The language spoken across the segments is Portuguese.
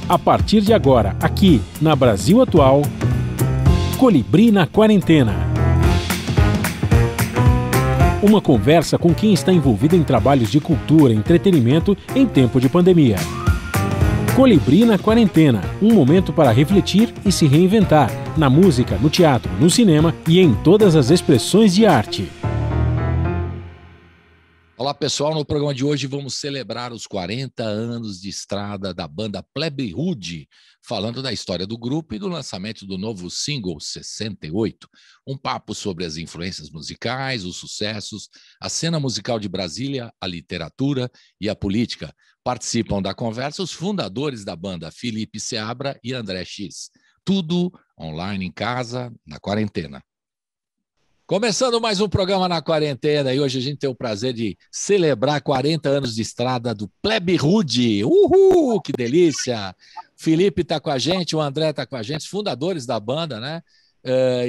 A partir de agora, aqui na Brasil Atual, Colibri na Quarentena. Uma conversa com quem está envolvido em trabalhos de cultura e entretenimento em tempo de pandemia. Colibri na Quarentena, um momento para refletir e se reinventar, na música, no teatro, no cinema e em todas as expressões de arte. Olá pessoal, no programa de hoje vamos celebrar os 40 anos de estrada da banda Plebe Rude, falando da história do grupo e do lançamento do novo single 68. Um papo sobre as influências musicais, os sucessos, a cena musical de Brasília, a literatura e a política. Participam da conversa os fundadores da banda, Felipe Seabra e André X. Tudo online em casa, na quarentena. Começando mais um programa na quarentena, e hoje a gente tem o prazer de celebrar 40 anos de estrada do Plebe Rude. Uhul, que delícia! Felipe está com a gente, o André está com a gente, os fundadores da banda, né?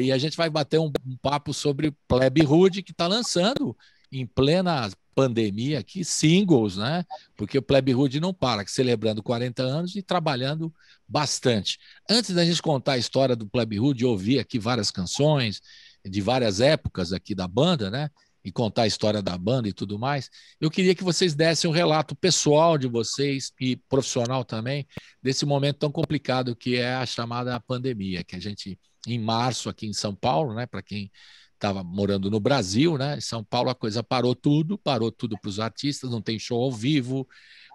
E a gente vai bater um papo sobre Plebe Rude, que está lançando em plena pandemia aqui singles, né? Porque o Plebe Rude não para, celebrando 40 anos e trabalhando bastante. Antes da gente contar a história do Plebe Rude, ouvir aqui várias canções de várias épocas aqui da banda, né? E contar a história da banda e tudo mais, eu queria que vocês dessem um relato pessoal de vocês e profissional também, desse momento tão complicado que é a chamada pandemia, que a gente, em março, aqui em São Paulo, né? Para quem estava morando no Brasil, né? Em São Paulo a coisa parou tudo para os artistas, não tem show ao vivo,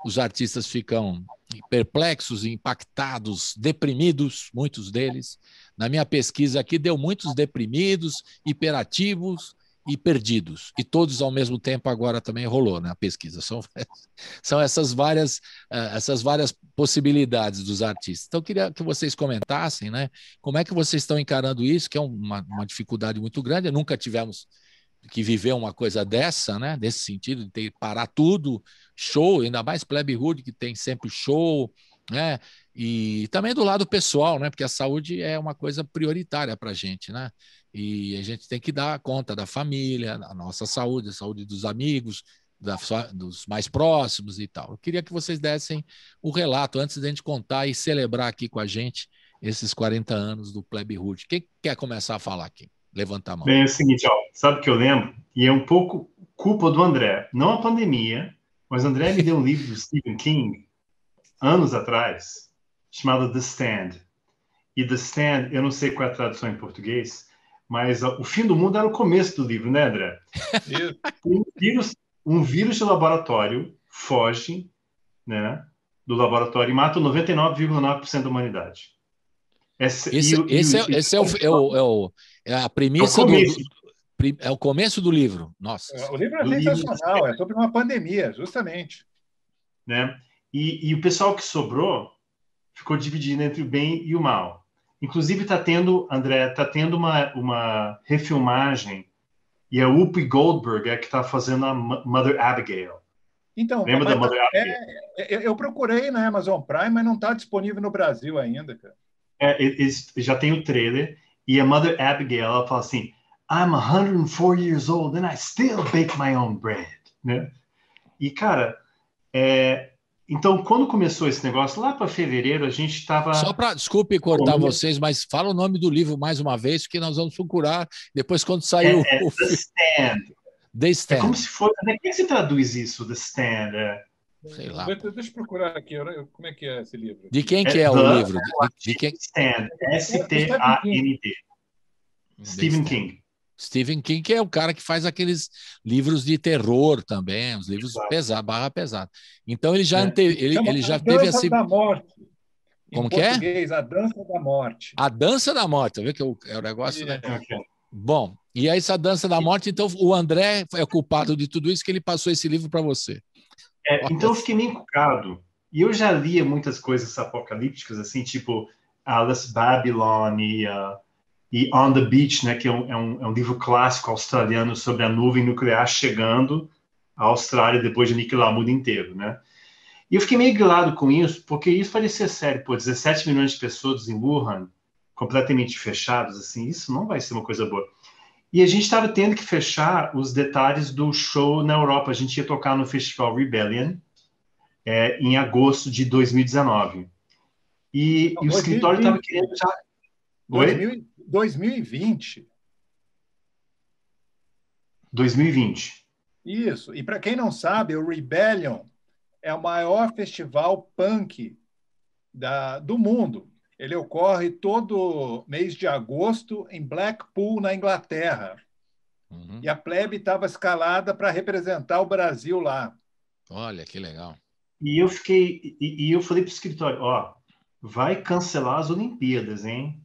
os artistas ficam perplexos, impactados, deprimidos, muitos deles. Na minha pesquisa aqui deu muitos deprimidos, hiperativos e perdidos. E todos ao mesmo tempo agora também rolou, né? A pesquisa. São essas várias possibilidades dos artistas. Então eu queria que vocês comentassem, né? Como é que vocês estão encarando isso, que é uma dificuldade muito grande. Nunca tivemos que viver uma coisa dessa, né? Nesse sentido, de ter que parar tudo, show, ainda mais Plebe Rude, que tem sempre show, né? E também do lado pessoal, né? Porque a saúde é uma coisa prioritária para a gente, né? E a gente tem que dar conta da família, da nossa saúde, a saúde dos amigos, dos mais próximos e tal. Eu queria que vocês dessem o relato antes de a gente contar e celebrar aqui com a gente esses 40 anos do Plebe Rude. Quem quer começar a falar aqui? Levanta a mão. Bem, é o seguinte, ó, sabe o que eu lembro? E é um pouco culpa do André. Não a pandemia, mas o André me deu um livro do Stephen King, anos atrás, chamado The Stand. E The Stand, eu não sei qual é a tradução em português, mas o fim do mundo era o começo do livro, né, André? Um vírus de laboratório foge, né, do laboratório e mata 99,9% da humanidade. Esse é a premissa é o começo do livro. Nossa. O livro é sensacional, é sobre uma pandemia, justamente. Né? E o pessoal que sobrou ficou dividido entre o bem e o mal. Inclusive André, está tendo uma refilmagem e a Whoopi Goldberg é que está fazendo a Mother Abigail. Então, lembra da Mother Abigail? Eu procurei na Amazon Prime, mas não está disponível no Brasil ainda, cara. Já tem o trailer e a Mother Abigail, ela fala assim: I'm 104 years old and I still bake my own bread, né? E cara, então quando começou esse negócio lá para fevereiro, a gente estava desculpe cortar vocês, mas fala o nome do livro mais uma vez, que nós vamos procurar depois quando sair o The Stand. The Stand. É como se fosse, como é que se traduz isso, The Stand? Sei lá. Deixa eu procurar aqui, como é que é esse livro? De quem que é o livro? De quem? Stand, S-T-A-N-D. Stephen King. Stephen King, que é o cara que faz aqueles livros de terror também, os livros barra pesada. Então ele já ele já teve assim. Da Morte. Como que é? A Dança da Morte. A Dança da Morte, vê que é o negócio, né? Bom, e aí essa Dança da Morte, então o André é culpado de tudo isso, que ele passou esse livro para você. Então eu fiquei meio encucado. E eu já lia muitas coisas apocalípticas, assim, tipo Alice Babylon e On the Beach, né, que é um livro clássico australiano sobre a nuvem nuclear chegando à Austrália depois de aniquilar o mundo inteiro, né? E eu fiquei meio grilado com isso, porque isso parecia sério. Pô, 17 milhões de pessoas em Wuhan, completamente fechados, assim, isso não vai ser uma coisa boa. E a gente estava tendo que fechar os detalhes do show na Europa. A gente ia tocar no Festival Rebellion em agosto de 2019. E o escritório estava querendo já... 2020. 2020. Isso. E para quem não sabe, o Rebellion é o maior festival punk do mundo. Ele ocorre todo mês de agosto em Blackpool, na Inglaterra. Uhum. E a Plebe estava escalada para representar o Brasil lá. Olha, que legal. E eu falei para o escritório, ó, vai cancelar as Olimpíadas, hein?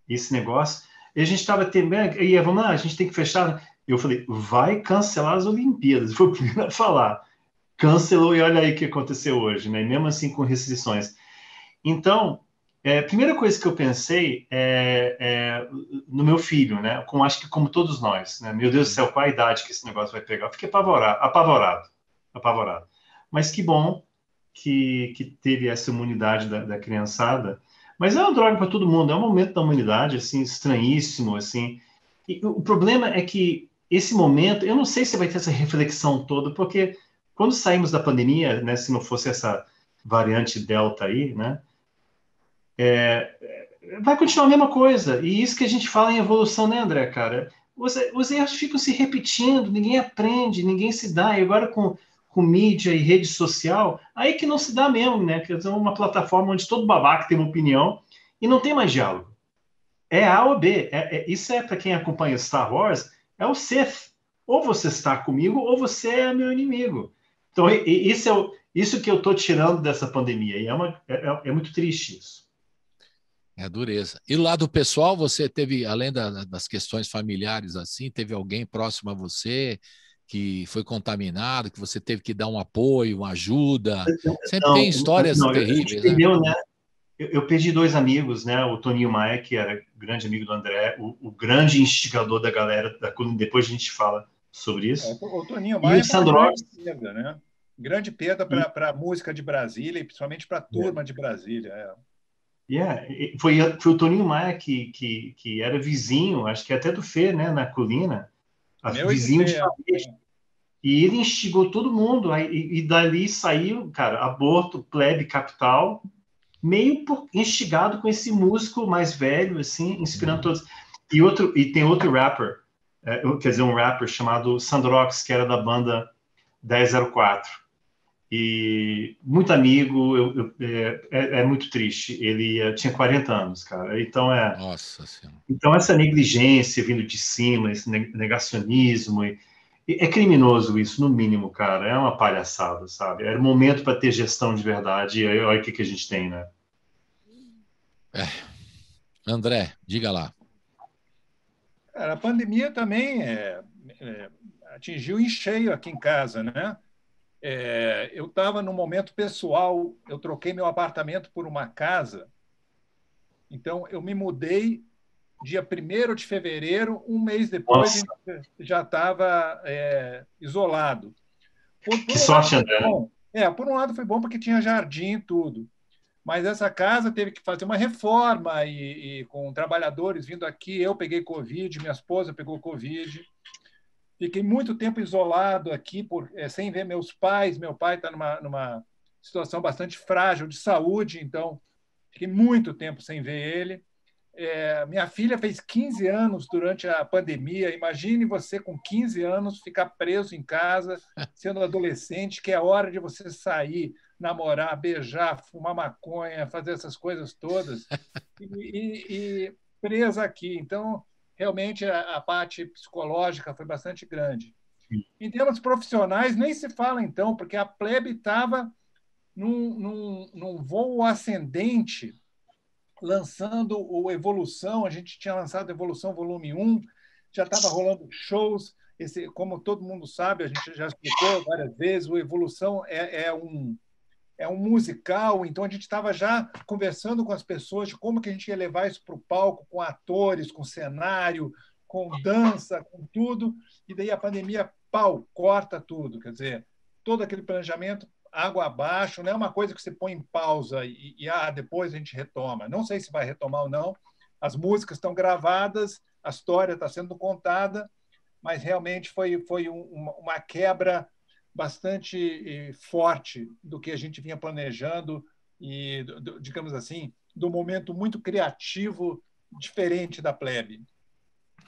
Esse negócio. E a gente estava temendo, e vamos lá, a gente tem que fechar. Eu falei, vai cancelar as Olimpíadas. Foi o primeiro a falar. Cancelou, e olha aí o que aconteceu hoje, né? Mesmo assim com restrições. Então, a primeira coisa que eu pensei no meu filho, né? Acho que como todos nós, né? Meu Deus do céu, qual a idade que esse negócio vai pegar? Eu fiquei apavorado. Mas que bom que teve essa imunidade da criançada. Mas é uma droga para todo mundo, é um momento da humanidade, assim, estranhíssimo, assim. E o problema é que esse momento, eu não sei se vai ter essa reflexão toda, porque quando saímos da pandemia, né, se não fosse essa variante Delta aí, né, vai continuar a mesma coisa. E isso que a gente fala em evolução, né, André, cara? Os erros ficam se repetindo, ninguém aprende, ninguém se dá. E agora com mídia e rede social, aí que não se dá mesmo, né? Quer dizer, uma plataforma onde todo babaca tem uma opinião e não tem mais diálogo. É A ou B. Isso é para quem acompanha Star Wars, é o Sith. Ou você está comigo, ou você é meu inimigo. Então, isso que eu estou tirando dessa pandemia. E é muito triste isso. É dureza. E lá do pessoal, você teve, além das questões familiares assim, teve alguém próximo a você que foi contaminado, que você teve que dar um apoio, uma ajuda? Sempre tem histórias terríveis, né? Perdeu, né? Eu perdi 2 amigos, né? O Toninho Maia, que era grande amigo do André, o grande instigador da galera da Colina. Depois a gente fala sobre isso. O Toninho E Maia o Sandrox. né? Grande perda para a música de Brasília e principalmente para a turma de Brasília. Foi o Toninho Maia que era vizinho, acho que até do Fê, né? Na Colina. Vizinho de família. E ele instigou todo mundo. E dali saiu, cara, aborto, plebe, capital, meio instigado com esse músico mais velho, assim, inspirando todos. E tem outro rapper, quer dizer, um rapper chamado Sandrox, que era da banda 1004. E muito amigo, é muito triste. Ele tinha 40 anos, cara. Então, Nossa Senhora. Então essa negligência vindo de cima, esse negacionismo, é criminoso isso, no mínimo, cara. É uma palhaçada, sabe? Era o momento para ter gestão de verdade. E aí, olha o que a gente tem, né? André, diga lá. Cara, a pandemia também atingiu em cheio aqui em casa, né? Eu estava num momento pessoal, eu troquei meu apartamento por uma casa, então eu me mudei dia 1º de fevereiro, um mês depois já estava isolado. Que sorte, André. Por um lado foi bom porque tinha jardim e tudo, mas essa casa teve que fazer uma reforma e com trabalhadores vindo aqui, eu peguei Covid, minha esposa pegou Covid. Fiquei muito tempo isolado aqui, sem ver meus pais. Meu pai está numa situação bastante frágil de saúde, então fiquei muito tempo sem ver ele. Minha filha fez 15 anos durante a pandemia. Imagine você com 15 anos ficar preso em casa, sendo adolescente, que é a hora de você sair, namorar, beijar, fumar maconha, fazer essas coisas todas, e presa aqui. Então, realmente, a parte psicológica foi bastante grande. Em termos profissionais, nem se fala, então, porque a Plebe estava num voo ascendente, lançando o Evolução. A gente tinha lançado Evolução Volume 1, já estava rolando shows. Como todo mundo sabe, a gente já explicou várias vezes, o Evolução é um musical, então a gente estava já conversando com as pessoas de como que a gente ia levar isso para o palco, com atores, com cenário, com dança, com tudo, e daí a pandemia, corta tudo. Quer dizer, todo aquele planejamento água abaixo, não é uma coisa que você põe em pausa e depois a gente retoma. Não sei se vai retomar ou não. As músicas estão gravadas, a história está sendo contada, mas realmente foi uma quebra bastante forte do que a gente vinha planejando e, digamos assim, do momento muito criativo, diferente da plebe.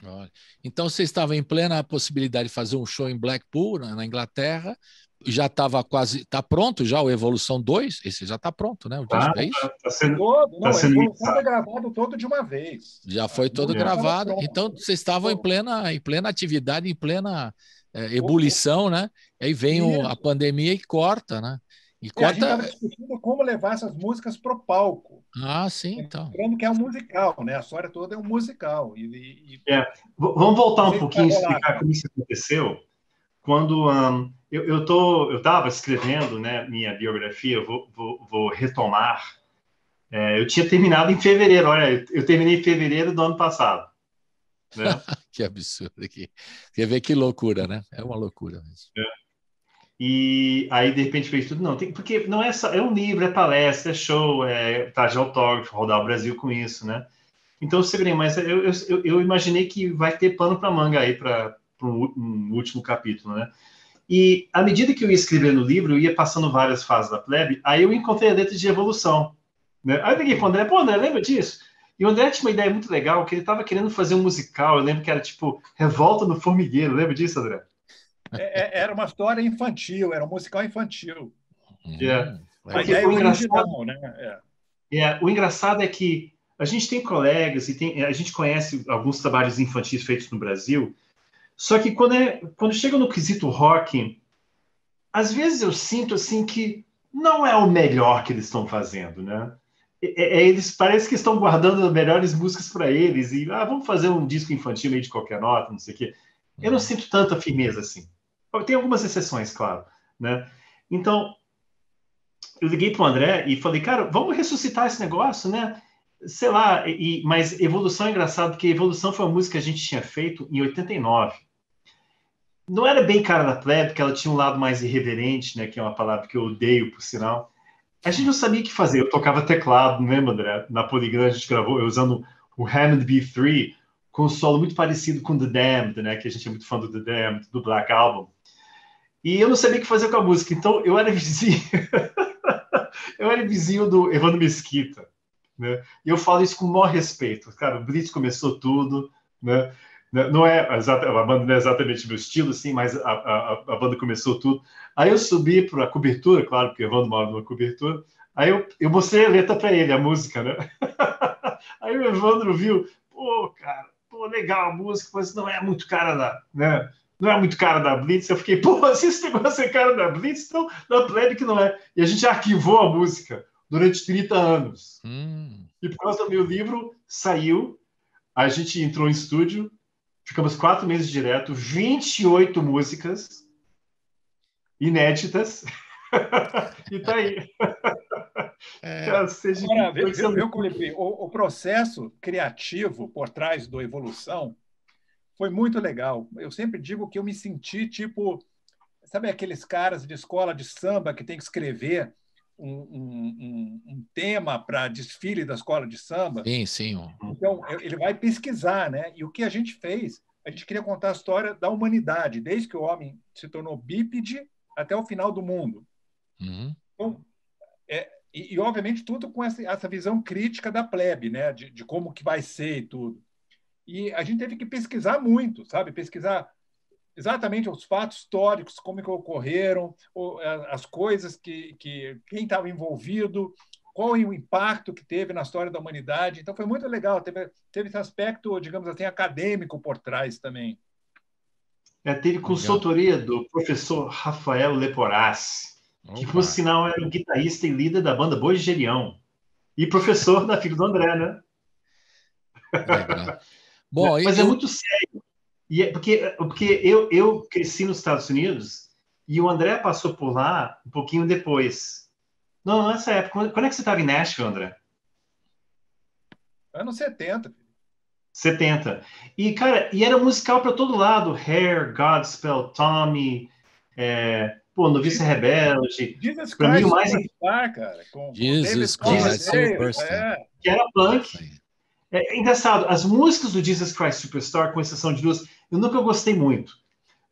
Olha. Então, você estava em plena possibilidade de fazer um show em Blackpool, na Inglaterra, já estava quase... Está pronto já o Evolução 2? Esse já está pronto, né? O disco, é isso? Tá sendo, Todo, tá não, a sendo Evolução mixado. foi gravado todo de uma vez. Já foi todo música estava gravado. pronta. Então, vocês estavam em plena atividade, em plena ebulição, né? Aí vem a pandemia e corta, né? E A gente estava corta... discutindo como levar essas músicas para o palco. Ah, sim, então. Lembrando que é um musical, né? A história toda é um musical. Vamos voltar Não um sei se vai pouquinho e rolar, explicar né? como isso aconteceu. Quando eu estava escrevendo, né, minha biografia, vou retomar. Eu tinha terminado em fevereiro. Olha, eu terminei em fevereiro do ano passado. Né? Que absurdo aqui. Quer ver que loucura, né? É uma loucura mesmo. E aí, de repente, fez tudo. Não, porque não é só... É um livro, é palestra, é show, é tarde de autógrafo, rodar o Brasil com isso, né? Então, eu segurei, mas eu imaginei que vai ter pano para manga aí para um último capítulo, né? E, à medida que eu ia escrevendo o livro, eu ia passando várias fases da plebe, aí eu encontrei a letra de Evolução. Né? Aí eu peguei para o André, pô, André, lembra disso? E o André tinha uma ideia muito legal, que ele estava querendo fazer um musical, eu lembro que era tipo Revolta no Formigueiro, lembra disso, André? Era uma história infantil, era um musical infantil. A Porque ideia o engraçado, original, né? o engraçado é que a gente tem colegas e a gente conhece alguns trabalhos infantis feitos no Brasil, só que quando chega no quesito rock, às vezes eu sinto assim que não é o melhor que eles estão fazendo, né? Eles parece que estão guardando as melhores músicas para eles e vamos fazer um disco infantil meio de qualquer nota, não sei o quê. Eu não sinto tanta firmeza assim. Tem algumas exceções, claro, né? Então, eu liguei para o André e falei, cara, vamos ressuscitar esse negócio, né? Sei lá, mas Evolução é engraçado, porque Evolução foi uma música que a gente tinha feito em 89. Não era bem cara da plebe, porque ela tinha um lado mais irreverente, né? Que é uma palavra que eu odeio, por sinal. A gente não sabia o que fazer. Eu tocava teclado, não lembra, André? Na Polygram a gente gravou, eu usando o Hammond B3, com um solo muito parecido com The Damned, né? Que a gente é muito fã do The Damned, do Black Album. E eu não sabia o que fazer com a música, então eu era vizinho. Eu era vizinho do Evandro Mesquita, né? E eu falo isso com o maior respeito. Cara, o Blitz começou tudo, né? Não é a banda não é exatamente meu estilo, assim, mas a banda começou tudo. Aí eu subi para a cobertura, claro, porque o Evandro mora numa cobertura. Aí eu mostrei a letra para ele, a música, né? Aí o Evandro viu, pô, cara, pô, legal a música, mas não é muito cara da, né? Não é muito cara da Blitz. Eu fiquei, pô, se esse negócio é cara da Blitz, então da plebe que não é. E a gente arquivou a música durante 30 anos. E por causa do meu livro, saiu, a gente entrou em estúdio, ficamos 4 meses direto, 28 músicas inéditas, e tá aí. Agora, o processo criativo por trás do Evolução foi muito legal. Eu sempre digo que eu me senti tipo, sabe aqueles caras de escola de samba que tem que escrever um tema para desfile da escola de samba? Sim. Então, ele vai pesquisar, né? E o que a gente fez? A gente queria contar a história da humanidade, desde que o homem se tornou bípede até o final do mundo. Então, e, obviamente, tudo com essa visão crítica da plebe, né? De como que vai ser e tudo. E a gente teve que pesquisar muito, sabe? Pesquisar exatamente os fatos históricos, como que ocorreram, as coisas que quem estava envolvido, qual o impacto que teve na história da humanidade. Então, foi muito legal. Teve esse aspecto, digamos assim, acadêmico por trás também. Teve consultoria do professor Rafael Leporassi, que, por sinal, era o guitarrista e líder da banda Boi de Gerião. E professor da filha do André, né? Legal. Bom, mas é muito sério. E porque eu cresci nos Estados Unidos e o André passou por lá um pouquinho depois. Não, nessa época. Quando é que você estava em Nashville, André? Anos 70. 70. E, cara, era musical para todo lado. Hair, Godspell, Tommy, Noviça Rebelde. Jesus Para mim, o mais... Superstar, cara. Jesus Christ Superstar. Que era punk. É engraçado, as músicas do Jesus Christ Superstar, com exceção de duas, eu nunca gostei muito.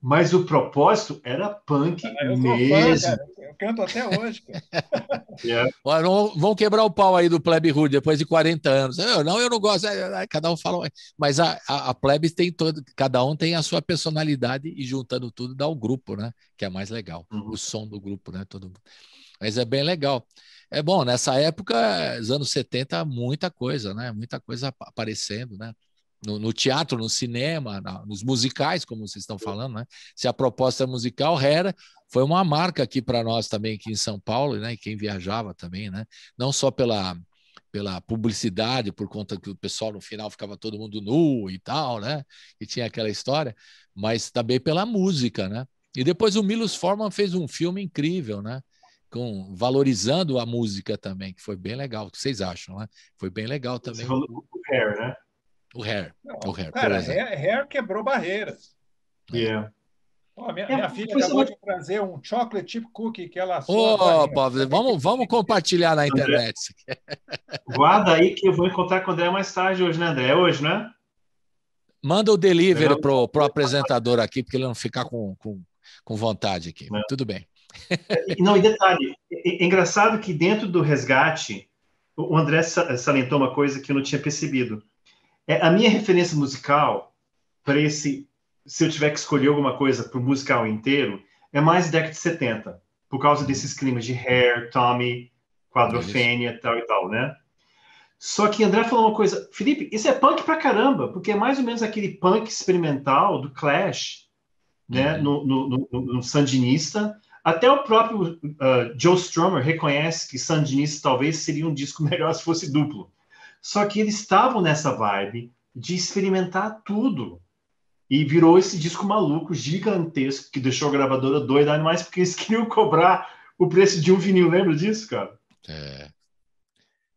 Mas o propósito era punk mesmo. Fã, cara. Eu canto até hoje, cara. Yeah. Olha, vão quebrar o pau aí do Plebe Rude depois de 40 anos. Eu não gosto. Cada um fala. Mas a Plebe tem todo. Cada um tem a sua personalidade e juntando tudo dá o grupo, né? Que é mais legal. O som do grupo, né? Todo mundo. Mas é bem legal. É bom, nessa época, nos anos 70, muita coisa, né? Muita coisa aparecendo, né? No teatro, no cinema, nos musicais, como vocês estão falando, né? Se a proposta é musical, Hair foi uma marca aqui para nós também, aqui em São Paulo, né? E quem viajava também, né? Não só pela publicidade, por conta que o pessoal no final ficava todo mundo nu e tal, né? E tinha aquela história, mas também pela música, né? E depois o Milos Forman fez um filme incrível, né? Valorizando a música também, que foi bem legal. O que vocês acham, né? Foi bem legal também. Você falou o Hair, né? O Hair. Não, o Hair, cara, por exemplo. Hair quebrou barreiras. Yeah. Minha filha acabou de trazer um chocolate chip cookie que ela Pablo, vamos compartilhar na internet. Guarda aí que eu vou encontrar com o André mais tarde hoje, né, André? É hoje, né? Manda o delivery pro apresentador aqui, porque ele não ficar com vontade aqui. Não. Tudo bem. Não, e detalhe, é engraçado que dentro do resgate, o André salientou uma coisa que eu não tinha percebido. A minha referência musical para esse, se eu tiver que escolher alguma coisa para o musical inteiro, é mais década de 70, por causa desses climas de Hair, Tommy, Quadrophenia, tal e tal, né? Só que André falou uma coisa, Felipe, isso é punk pra caramba, porque é mais ou menos aquele punk experimental do Clash, né, no Sandinista. Até o próprio Joe Strummer reconhece que Sandinista talvez seria um disco melhor se fosse duplo. Só que eles estavam nessa vibe de experimentar tudo. E virou esse disco maluco, gigantesco, que deixou a gravadora doida, ainda mais porque eles queriam cobrar o preço de um vinil. Lembra disso, cara? É.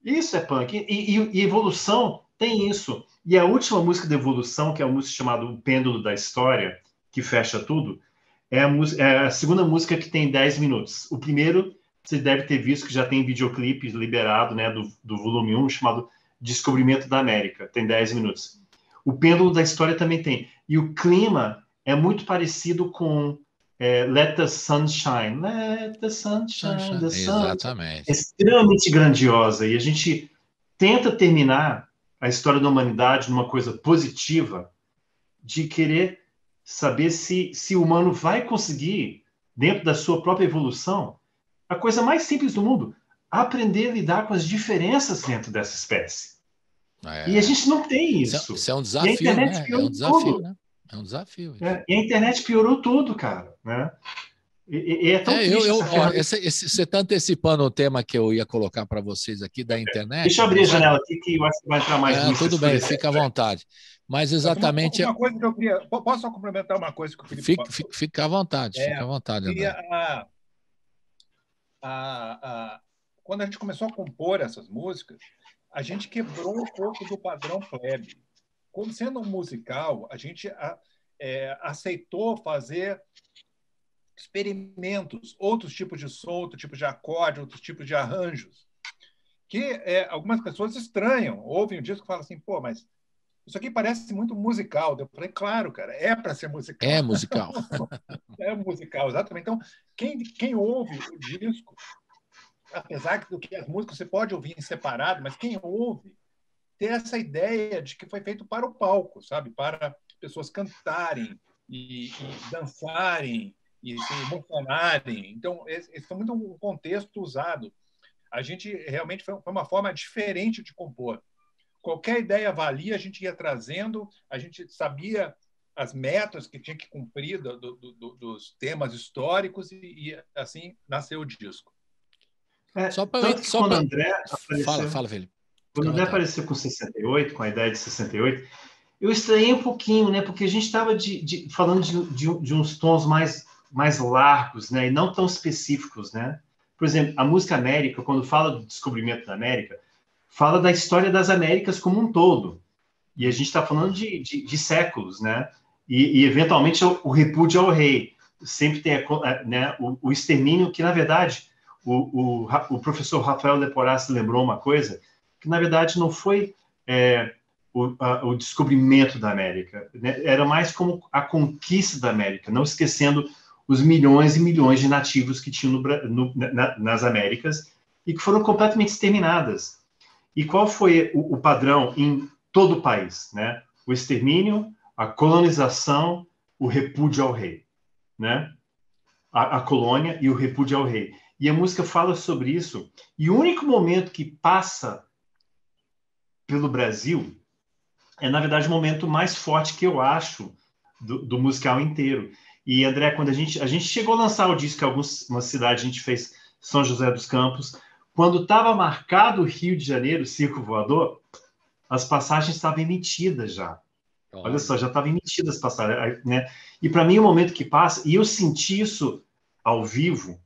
Isso é punk. E Evolução tem isso. E a última música da Evolução, que é a música chamada O Pêndulo da História, que fecha tudo, é a segunda música que tem 10 minutos. O primeiro, você deve ter visto que já tem videoclipe liberado, né, do volume 1, chamado Descobrimento da América. Tem 10 minutos. O Pêndulo da História também tem. E o clima é muito parecido com Let the Sun Shine. Let the Sun Shine, the sun. Exatamente. É extremamente grandiosa. E a gente tenta terminar a história da humanidade numa coisa positiva, de querer saber se o humano vai conseguir, dentro da sua própria evolução, a coisa mais simples do mundo, aprender a lidar com as diferenças dentro dessa espécie. E a gente não tem isso. Isso é um desafio, né? É um desafio, né? É um desafio. E a internet piorou tudo, cara, né? E é tão triste você está antecipando o tema que eu ia colocar para vocês aqui da internet. Deixa eu abrir a janela aqui que eu acho que vai entrar mais luz. Tudo bem, fica à vontade. Mas exatamente... Uma coisa que eu queria... Posso só complementar uma coisa que o Felipe falou? Fica à vontade, fica à vontade, André. Quando a gente começou a compor essas músicas, a gente quebrou um pouco do padrão plebe. Como sendo um musical, a gente aceitou fazer experimentos, outros tipos de som, outros tipos de acorde, outros tipos de arranjos, que algumas pessoas estranham, ouvem o disco e falam assim, pô, mas isso aqui parece muito musical. Eu falei, claro, cara, é para ser musical. É musical. É musical, exatamente. Então, quem ouve o disco, apesar do que as músicas você pode ouvir em separado, mas quem ouve ter essa ideia de que foi feito para o palco, sabe? Para pessoas cantarem e dançarem e se emocionarem. Então, esse foi muito um contexto usado. A gente realmente foi uma forma diferente de compor. Qualquer ideia valia, a gente ia trazendo, a gente sabia as metas que tinha que cumprir dos temas históricos e assim nasceu o disco. Quando o André apareceu, fala, Felipe. Quando o André apareceu com 68, com a ideia de 68, eu estranhei um pouquinho, né? Porque a gente estava falando de uns tons mais largos, né? E não tão específicos, né? Por exemplo, a música América, quando fala do descobrimento da América, fala da história das Américas como um todo. E a gente está falando de séculos, né? E eventualmente, o repúdio ao rei. Sempre tem né, o extermínio, que, na verdade, o professor Rafael Leporassi lembrou uma coisa, que, na verdade, não foi o descobrimento da América, né? Era mais como a conquista da América, não esquecendo os milhões e milhões de nativos que tinham nas Américas, e que foram completamente exterminadas. E qual foi o padrão em todo o país, né? O extermínio, a colonização, o repúdio ao rei, né? A colônia e o repúdio ao rei. E a música fala sobre isso. E o único momento que passa pelo Brasil é, na verdade, o momento mais forte que eu acho do musical inteiro. E, André, quando a gente chegou a lançar o disco em algumas cidades, a gente fez São José dos Campos, quando estava marcado o Rio de Janeiro, Circo Voador, as passagens estavam emitidas já. Olha só, já estavam emitidas as passagens, né? E para mim, o momento que passa, e eu senti isso ao vivo,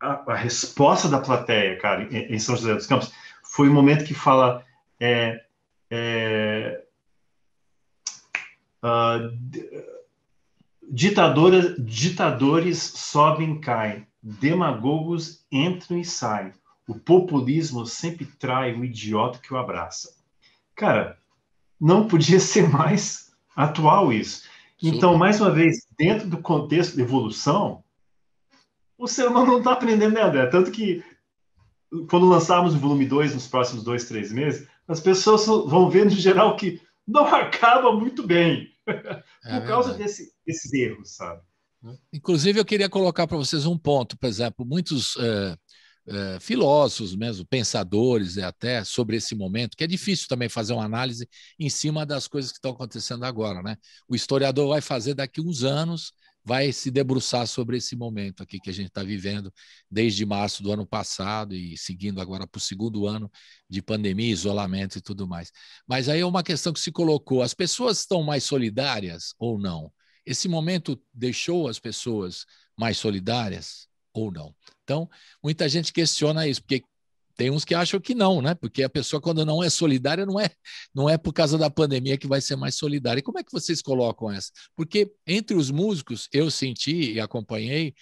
a resposta da plateia, cara, em São José dos Campos, foi o momento que fala... ditadores sobem e caem, demagogos entram e saem, o populismo sempre trai o idiota que o abraça. Cara, não podia ser mais atual isso. Então, mais uma vez, dentro do contexto de evolução, o ser humano não está aprendendo nada. Tanto que, quando lançarmos o volume 2 nos próximos 2, 3 meses, as pessoas vão ver, no geral, que não acaba muito bem. Por causa desses erros, sabe? Inclusive, eu queria colocar para vocês um ponto, por exemplo, muitos filósofos mesmo, pensadores até sobre esse momento, que é difícil também fazer uma análise em cima das coisas que estão acontecendo agora, né? O historiador vai fazer daqui uns anos, vai se debruçar sobre esse momento aqui que a gente está vivendo desde março do ano passado e seguindo agora para o segundo ano de pandemia, isolamento e tudo mais. Mas aí é uma questão que se colocou, as pessoas estão mais solidárias ou não? Esse momento deixou as pessoas mais solidárias ou não? Então, muita gente questiona isso, porque tem uns que acham que não, né? Porque a pessoa, quando não é solidária, não é por causa da pandemia que vai ser mais solidária. E como é que vocês colocam essa? Porque entre os músicos, eu senti e acompanhei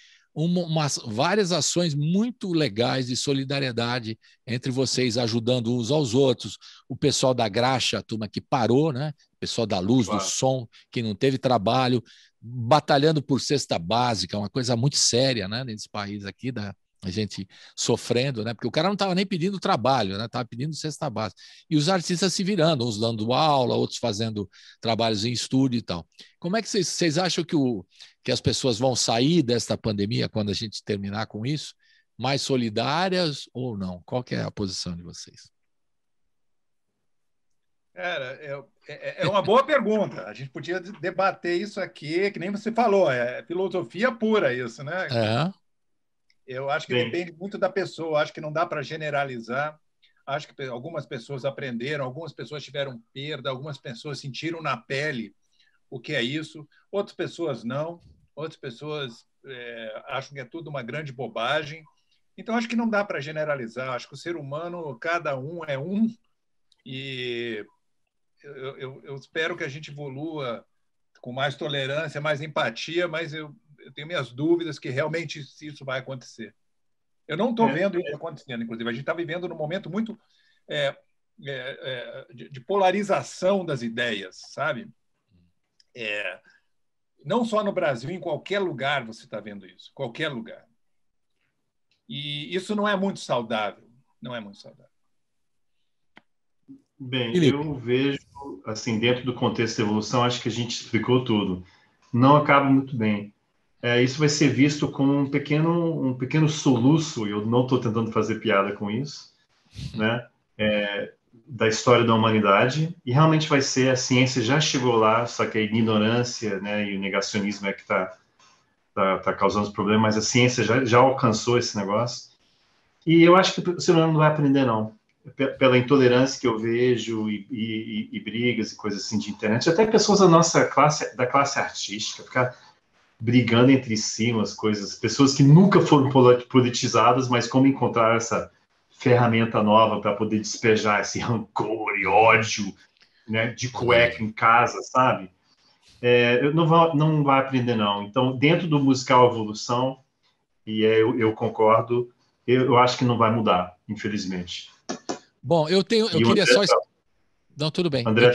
várias ações muito legais de solidariedade entre vocês, ajudando uns aos outros. O pessoal da graxa, a turma que parou, né? O pessoal da luz, do som, que não teve trabalho, batalhando por cesta básica, uma coisa muito séria, né? Nesse país aqui, a gente sofrendo, né? Porque o cara não estava nem pedindo trabalho, né? Estava pedindo cesta básica. E os artistas se virando, uns dando aula, outros fazendo trabalhos em estúdio e tal. Como é que vocês acham que as pessoas vão sair desta pandemia quando a gente terminar com isso? Mais solidárias ou não? Qual que é a posição de vocês? Cara, é uma boa pergunta. A gente podia debater isso aqui, que nem você falou, é filosofia pura isso, né? Eu acho que depende muito da pessoa, acho que não dá para generalizar. Acho que algumas pessoas aprenderam, algumas pessoas tiveram perda, algumas pessoas sentiram na pele o que é isso, outras pessoas não, outras pessoas acham que é tudo uma grande bobagem. Então, acho que não dá para generalizar. Acho que o ser humano, cada um é um, e eu espero que a gente evolua com mais tolerância, mais empatia, mas eu tenho minhas dúvidas que realmente isso vai acontecer. Eu não estou vendo isso acontecendo, inclusive. A gente está vivendo num momento muito de polarização das ideias, sabe? Não só no Brasil, em qualquer lugar você está vendo isso, qualquer lugar. E isso não é muito saudável, não é muito saudável. Bem, eu vejo, assim, dentro do contexto da evolução, acho que a gente explicou tudo. Não acaba muito bem. Isso vai ser visto como um pequeno soluço, e eu não estou tentando fazer piada com isso, né? Da história da humanidade, e realmente vai ser, a ciência já chegou lá, só que a ignorância, né, e o negacionismo é que está causando os problemas, mas a ciência já alcançou esse negócio, e eu acho que o ser humano não vai aprender, não. Pela intolerância que eu vejo e brigas e coisas assim de internet, até pessoas da classe artística, ficar brigando entre si umas coisas, pessoas que nunca foram politizadas, mas como encontrar essa ferramenta nova para poder despejar esse rancor e ódio, né, de cueca em casa, sabe? Não vai aprender, não. Então, dentro do musical Evolução, e eu concordo, eu acho que não vai mudar, infelizmente. Bom, eu queria só... Não, tudo bem. André, eu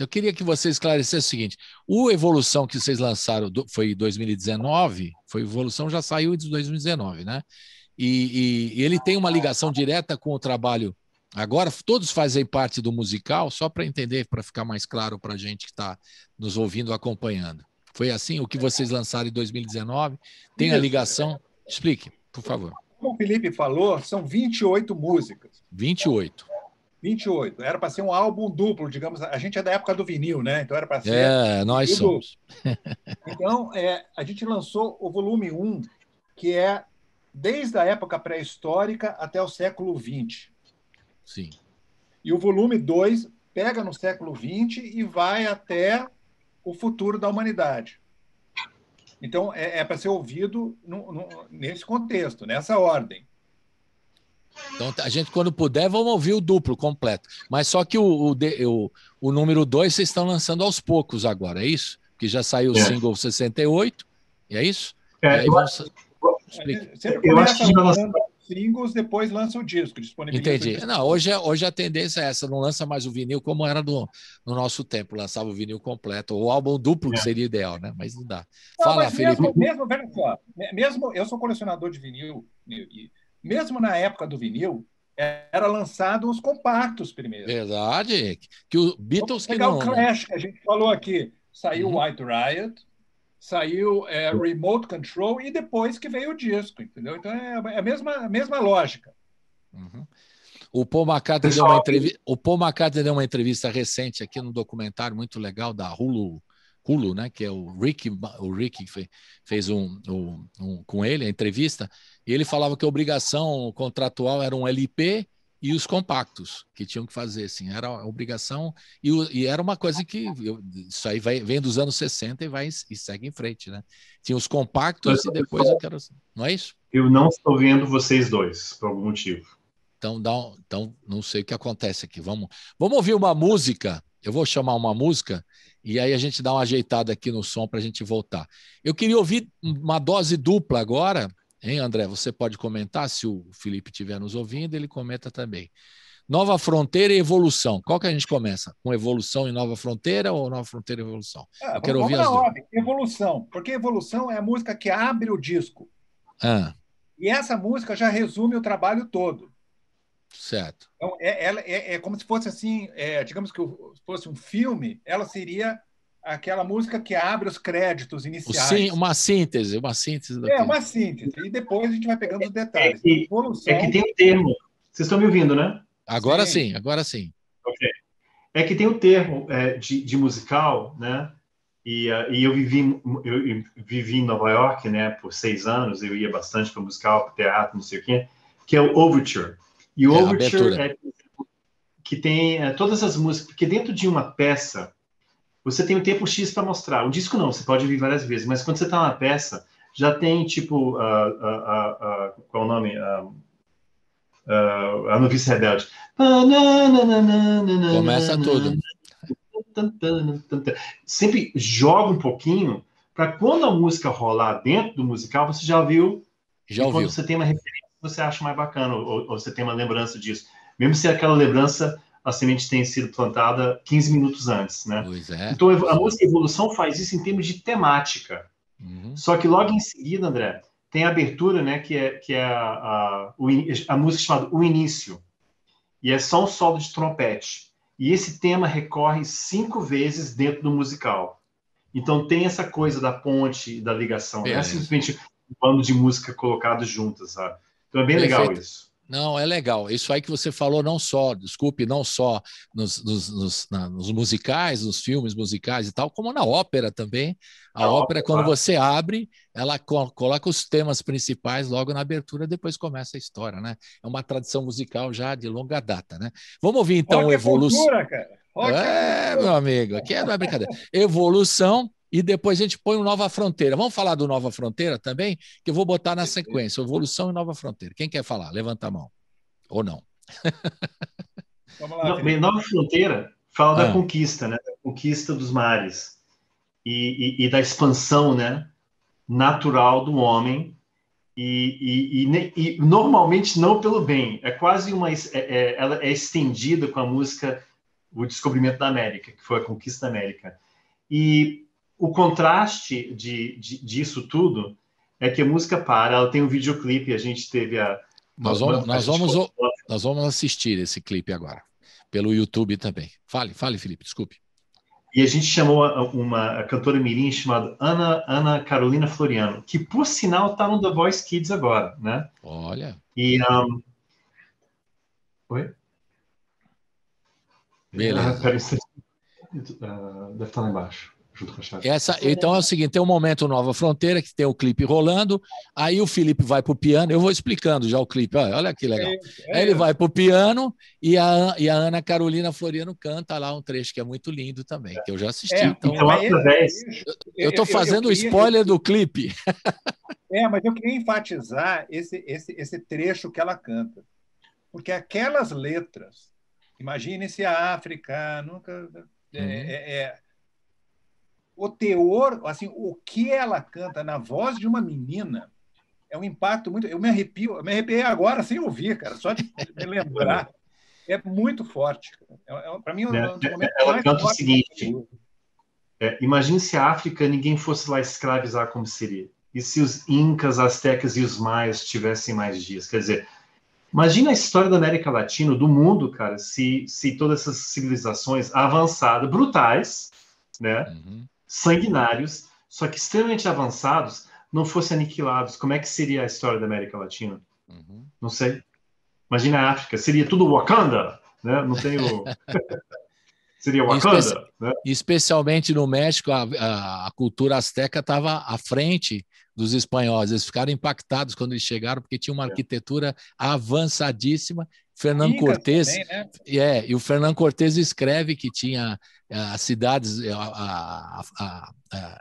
queria que você esclarecesse o seguinte: o Evolução que vocês lançaram foi em 2019, foi Evolução, já saiu em 2019, né? e ele tem uma ligação direta com o trabalho. Agora, todos fazem parte do musical, só para entender, para ficar mais claro para a gente que está nos ouvindo, acompanhando. Foi assim? O que vocês lançaram em 2019 tem a ligação? Explique, por favor. Como o Felipe falou, são 28 músicas. 28. 28. Era para ser um álbum duplo, digamos. A gente é da época do vinil, né? Então era para ser. Nós somos. Então, a gente lançou o volume 1, que é desde a época pré-histórica até o século XX. Sim. E o volume 2 pega no século XX e vai até o futuro da humanidade. Então, é para ser ouvido nesse contexto, nessa ordem. Então, a gente, quando puder, vamos ouvir o duplo completo. Mas só que o número 2 vocês estão lançando aos poucos agora, é isso? Porque já saiu o single 68, e é isso? Sempre começa lançando singles, depois lança o disco. Entendi. Não, hoje a tendência é essa, não lança mais o vinil como era no nosso tempo, lançava o vinil completo, ou o álbum duplo, que seria ideal, né? Mas não dá. Fala, Felipe. Mesmo eu sou colecionador de vinil, e mesmo na época do vinil, era lançado os compactos primeiro. Verdade. Que o Beatles que não... o Clash, que a gente falou aqui. Saiu White Riot, saiu Remote Control e depois que veio o disco, entendeu? Então é a mesma lógica. O Paul McCartney deu uma entrevista recente aqui no documentário muito legal da Hulu, né? Que é o Rick que fez com ele a entrevista, e ele falava que a obrigação contratual era um LP e os compactos que tinham que fazer, assim, era a obrigação, e era uma coisa que isso aí vem dos anos 60 e segue em frente, né? Tinha os compactos e depois eu quero... Não é isso? Eu não estou vendo vocês dois, por algum motivo. Então não sei o que acontece aqui. Vamos ouvir uma música. Eu vou chamar uma música e aí a gente dá uma ajeitada aqui no som para a gente voltar. Eu queria ouvir uma dose dupla agora, hein, André? Você pode comentar, se o Felipe estiver nos ouvindo, ele comenta também. Nova Fronteira e Evolução. Qual que a gente começa? Com Evolução e Nova Fronteira ou Nova Fronteira e Evolução? Eu quero ouvir as duas. Evolução, porque Evolução é a música que abre o disco. E essa música já resume o trabalho todo. Certo. Então, ela é como se fosse assim, digamos que fosse um filme, ela seria aquela música que abre os créditos iniciais. Sim, uma síntese. Uma síntese. E depois a gente vai pegando os detalhes. É que tem um termo. Vocês estão me ouvindo, né? Agora sim. Okay. É que tem um termo de musical, né? E eu vivi em Nova York, né? Por 6 anos, eu ia bastante para musical, para teatro, não sei o quê, que é o overture. E o overture que tem todas as músicas, porque dentro de uma peça você tem um tempo X para mostrar. O disco não, você pode ouvir várias vezes, mas quando você está na peça, já tem tipo qual é o nome? A Novice Rebelde. Começa tudo. Sempre joga um pouquinho para quando a música rolar dentro do musical, você já ouviu. Quando você tem uma referência, você acha mais bacana, ou você tem uma lembrança disso. Mesmo se aquela lembrança, a semente tenha sido plantada 15 minutos antes, né? Pois é. Então, a música Evolução faz isso em termos de temática. Só que logo em seguida, André, tem a abertura, né, que é a música chamada O Início. E é só um solo de trompete. E esse tema recorre 5 vezes dentro do musical. Então tem essa coisa da ponte, da ligação. Não é simplesmente um bando de música colocados juntas, sabe? Então é bem legal isso. Não, é legal. Isso aí que você falou, não só nos musicais, nos filmes musicais e tal, como na ópera também. A ópera, quando você abre, ela coloca os temas principais logo na abertura, depois começa a história, né? É uma tradição musical já de longa data, né? Vamos ouvir então Evolução. Meu amigo, aqui não é brincadeira. Evolução. E depois a gente põe o Nova Fronteira. Vamos falar do Nova Fronteira também? Que eu vou botar na sequência. Evolução e Nova Fronteira. Quem quer falar? Levanta a mão. Ou não? Vamos lá, Nova Fronteira fala da conquista, né? Da conquista dos mares. E da expansão, né? Natural do homem. E normalmente não pelo bem. É quase ela é estendida com a música O Descobrimento da América, que foi a conquista da América. E o contraste disso tudo é que a música para, ela tem um videoclipe, a gente teve a... Nós vamos assistir esse clipe agora, pelo YouTube também. Fale, Felipe, desculpe. E a gente chamou uma cantora mirim chamada Ana Carolina Floriano, que, por sinal, está no The Voice Kids agora, né? Olha. E... Oi? Beleza. Deve estar lá embaixo. Então é o seguinte, tem um momento Nova Fronteira, que tem o clipe rolando, aí o Felipe vai para o piano, eu vou explicando já o clipe, olha que legal. Aí ele vai para o piano e a Ana Carolina Floriano canta lá um trecho que é muito lindo também, que eu já assisti. Então eu estou fazendo o spoiler do clipe. Mas eu queria enfatizar esse trecho que ela canta, porque aquelas letras, imagine-se a África, nunca... O teor, assim, o que ela canta na voz de uma menina é um impacto muito... Eu me arrepiei agora sem ouvir, cara, só de me lembrar. É muito forte. Para mim, ela canta o seguinte: imagine se a África ninguém fosse lá escravizar, como seria. E se os incas, astecas e os maias tivessem mais dias? Quer dizer, imagina a história da América Latina, do mundo, cara, se todas essas civilizações avançadas, brutais, né? Sanguinários, só que extremamente avançados, não fossem aniquilados. Como é que seria a história da América Latina? Não sei. Imagina a África, seria tudo Wakanda, né? Não tem o... Seria Wakanda, né? Especialmente no México, a cultura asteca estava à frente dos espanhóis. Eles ficaram impactados quando eles chegaram, porque tinha uma arquitetura avançadíssima. Fernando Cortés, também, né? E o Fernando Cortés escreve que tinha as cidades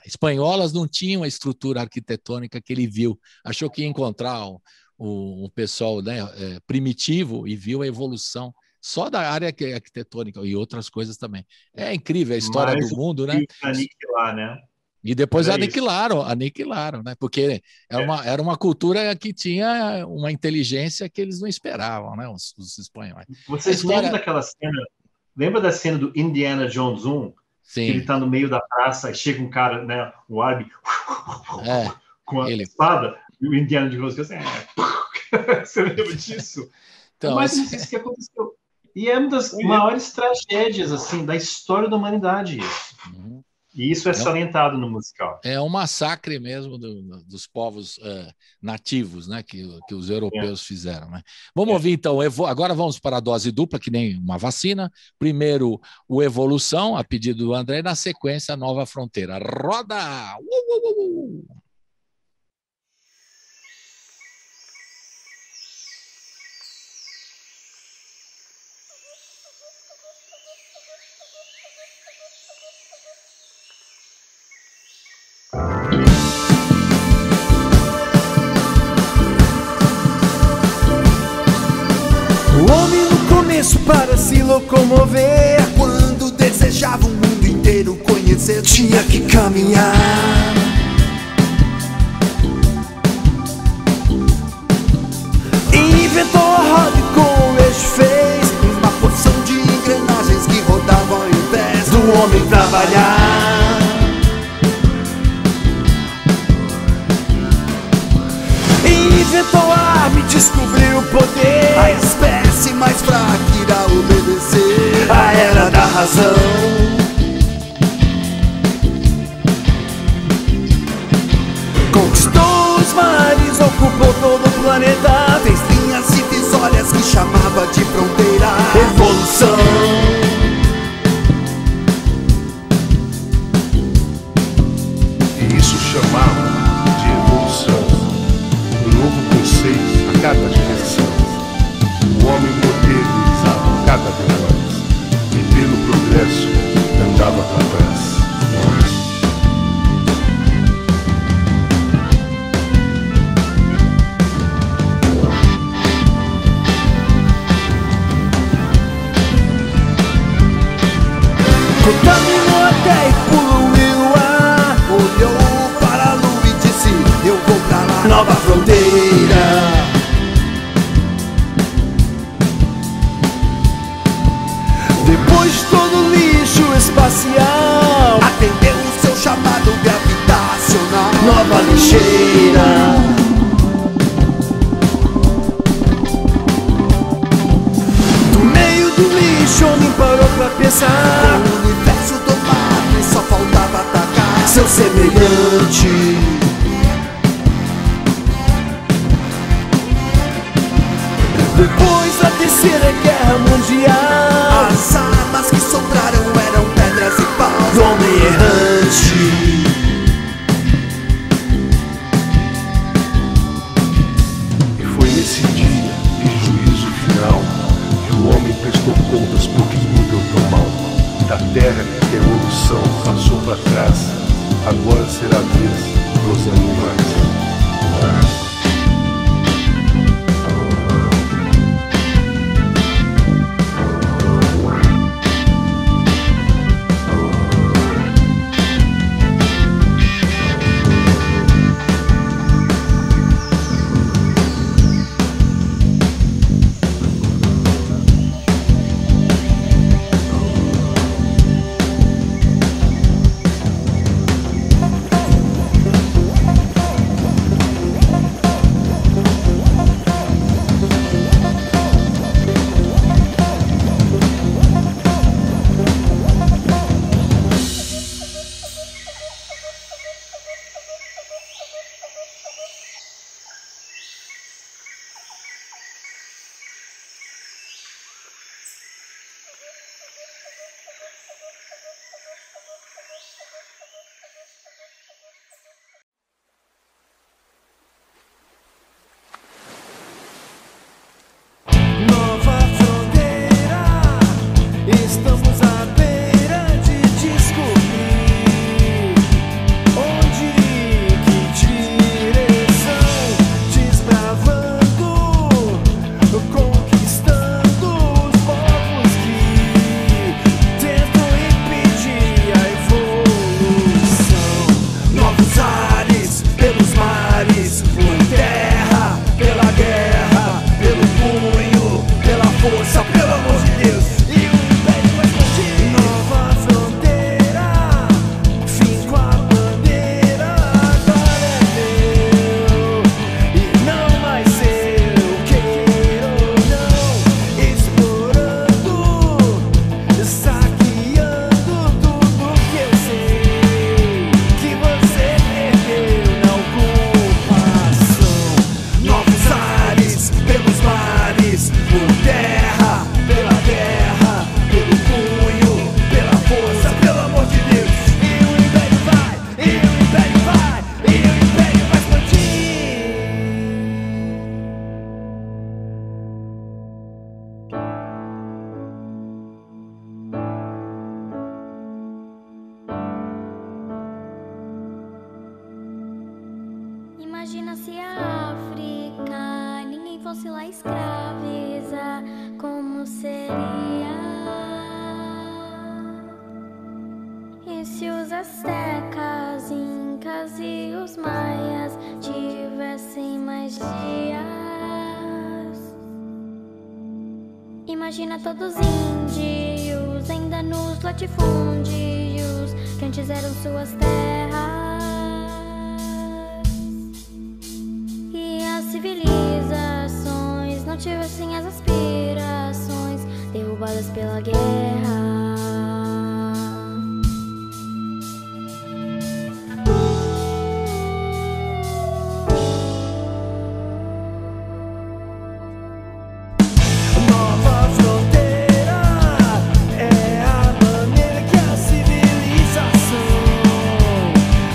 espanholas não tinham a estrutura arquitetônica que ele viu. Achou que ia encontrar um pessoal, né, primitivo, e viu a evolução só da área arquitetônica e outras coisas também. É incrível a história do mundo, né? Aniquilar, né? E depois aniquilaram, né? Porque era uma cultura que tinha uma inteligência que eles não esperavam, né? Os espanhóis. Vocês lembram daquela cena? Lembra da cena do Indiana Jones 1? Sim. Que ele está no meio da praça e chega um cara, né? Um árabe com a espada, e o Indiana Jones assim, você lembra disso? Então, mas isso que aconteceu. E é uma das maiores tragédias assim da história da humanidade, isso. E isso é salientado no musical. É um massacre mesmo dos povos nativos, né, que os europeus fizeram. Né? Vamos ouvir, então. Agora vamos para a dose dupla, que nem uma vacina. Primeiro, o Evolução, a pedido do André, e na sequência, a Nova Fronteira. Roda! Para se locomover, quando desejava o mundo inteiro conhecer, tinha que caminhar. Inventou a roda e com o eixo fez uma porção de engrenagens que rodavam ao invés do homem trabalhar. Inventou a arma e descobriu o poder, a espécie mais fraca irá obedecer a era da razão. Conquistou os mares, ocupou todo o planeta, fez linhas divisórias que chamava de fronteira. Evolução. E isso chamava de evolução. Um novo conceito a cada geração. O homem modernizava cada vez mais, e pelo progresso andava para trás. Contaminou a terra e poluiu o ar. Olhou para a lua e disse: eu vou pra lá. Nova fronteira. Depois de todo o lixo espacial, atendeu o seu chamado gravitacional. Nova lixeira. pensar. Com o universo domado e só faltava atacar seu semelhante. Depois da Terceira Guerra Mundial, as armas que sobraram eram pedras e paus do homem errante. E foi nesse dia de juízo final que o homem prestou contas por que tudo deu tão mal. Da terra que a evolução passou para trás, agora será a vez dos animais. Estamos à beira de descobrir onde, que direção, desbravando, conquistando os povos que tentam impedir a evolução. Novos ares pelos mares, por terra, pela guerra, pelo punho, pela força, pelo amor de Deus. Imagina se a África ninguém fosse lá escraviza, como seria? E se os astecas, incas e os maias tivessem mais dias? Imagina todos os índios ainda nos latifúndios que antes eram suas terras. Civilizações não tivessem as aspirações derrubadas pela guerra. Nova fronteira é a maneira que a civilização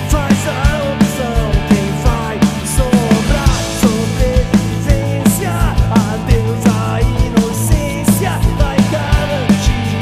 faz a opção. Quem vai sobrar? Sobrevivência, adeus à inocência, vai garantir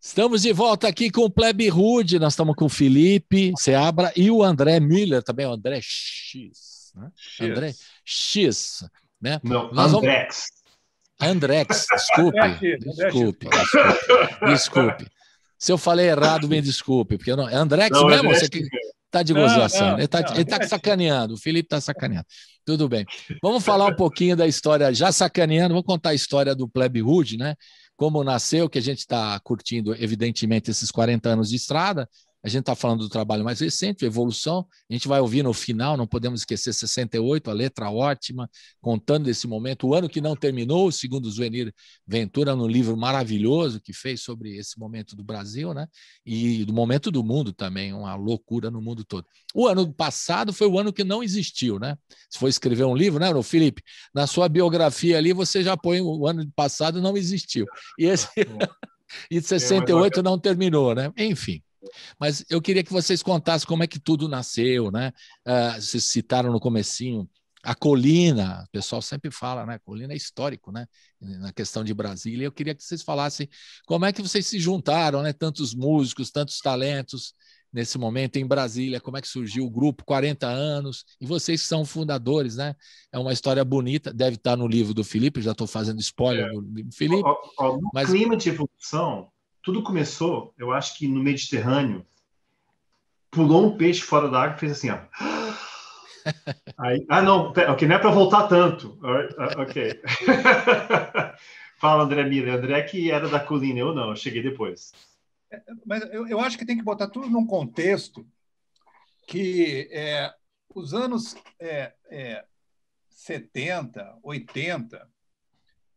Estamos de volta aqui com o Plebe Rude. Nós estamos com o Felipe Seabra e o André Miller, também o André X. Né? André X. Né? Não, Nós Andrex. Andrex, desculpe. Se eu falei errado, me desculpe. Porque não... É Andrex não, mesmo? Andrex, Você que está de gozação. Ele está não. sacaneando. O Felipe está sacaneando. Tudo bem. Vamos falar um pouquinho da história, já sacaneando, vamos contar a história do Plebe Rude, né? Como nasceu, que a gente está curtindo, evidentemente, esses 40 anos de estrada. A gente está falando do trabalho mais recente, evolução. A gente vai ouvir no final, não podemos esquecer 68, a letra ótima, contando esse momento, o ano que não terminou, segundo o Zuenir Ventura, no livro maravilhoso que fez sobre esse momento do Brasil, né? E do momento do mundo também, uma loucura no mundo todo. O ano passado foi o ano que não existiu, né? Se for escrever um livro, né, Felipe? Na sua biografia ali, você já põe o ano passado não existiu. E esse e 68 não terminou, né? Enfim. Mas eu queria que vocês contassem como é que tudo nasceu, né? Vocês citaram no comecinho a Colina, o pessoal sempre fala, né? Colina é histórico, né? Na questão de Brasília. Eu queria que vocês falassem como é que vocês se juntaram, né? Tantos músicos, tantos talentos nesse momento em Brasília, como é que surgiu o grupo, 40 anos, e vocês são fundadores, né? É uma história bonita, deve estar no livro do Felipe, já estou fazendo spoiler do livro do Felipe. No clima de evolução, tudo começou, eu acho que no Mediterrâneo, pulou um peixe fora da água e fez assim, ó. Aí, não, ok, não é para voltar tanto. Ok. Fala, André Miller. André que era da Colina, eu não, eu cheguei depois. Mas eu acho que tem que botar tudo num contexto que os anos 70, 80,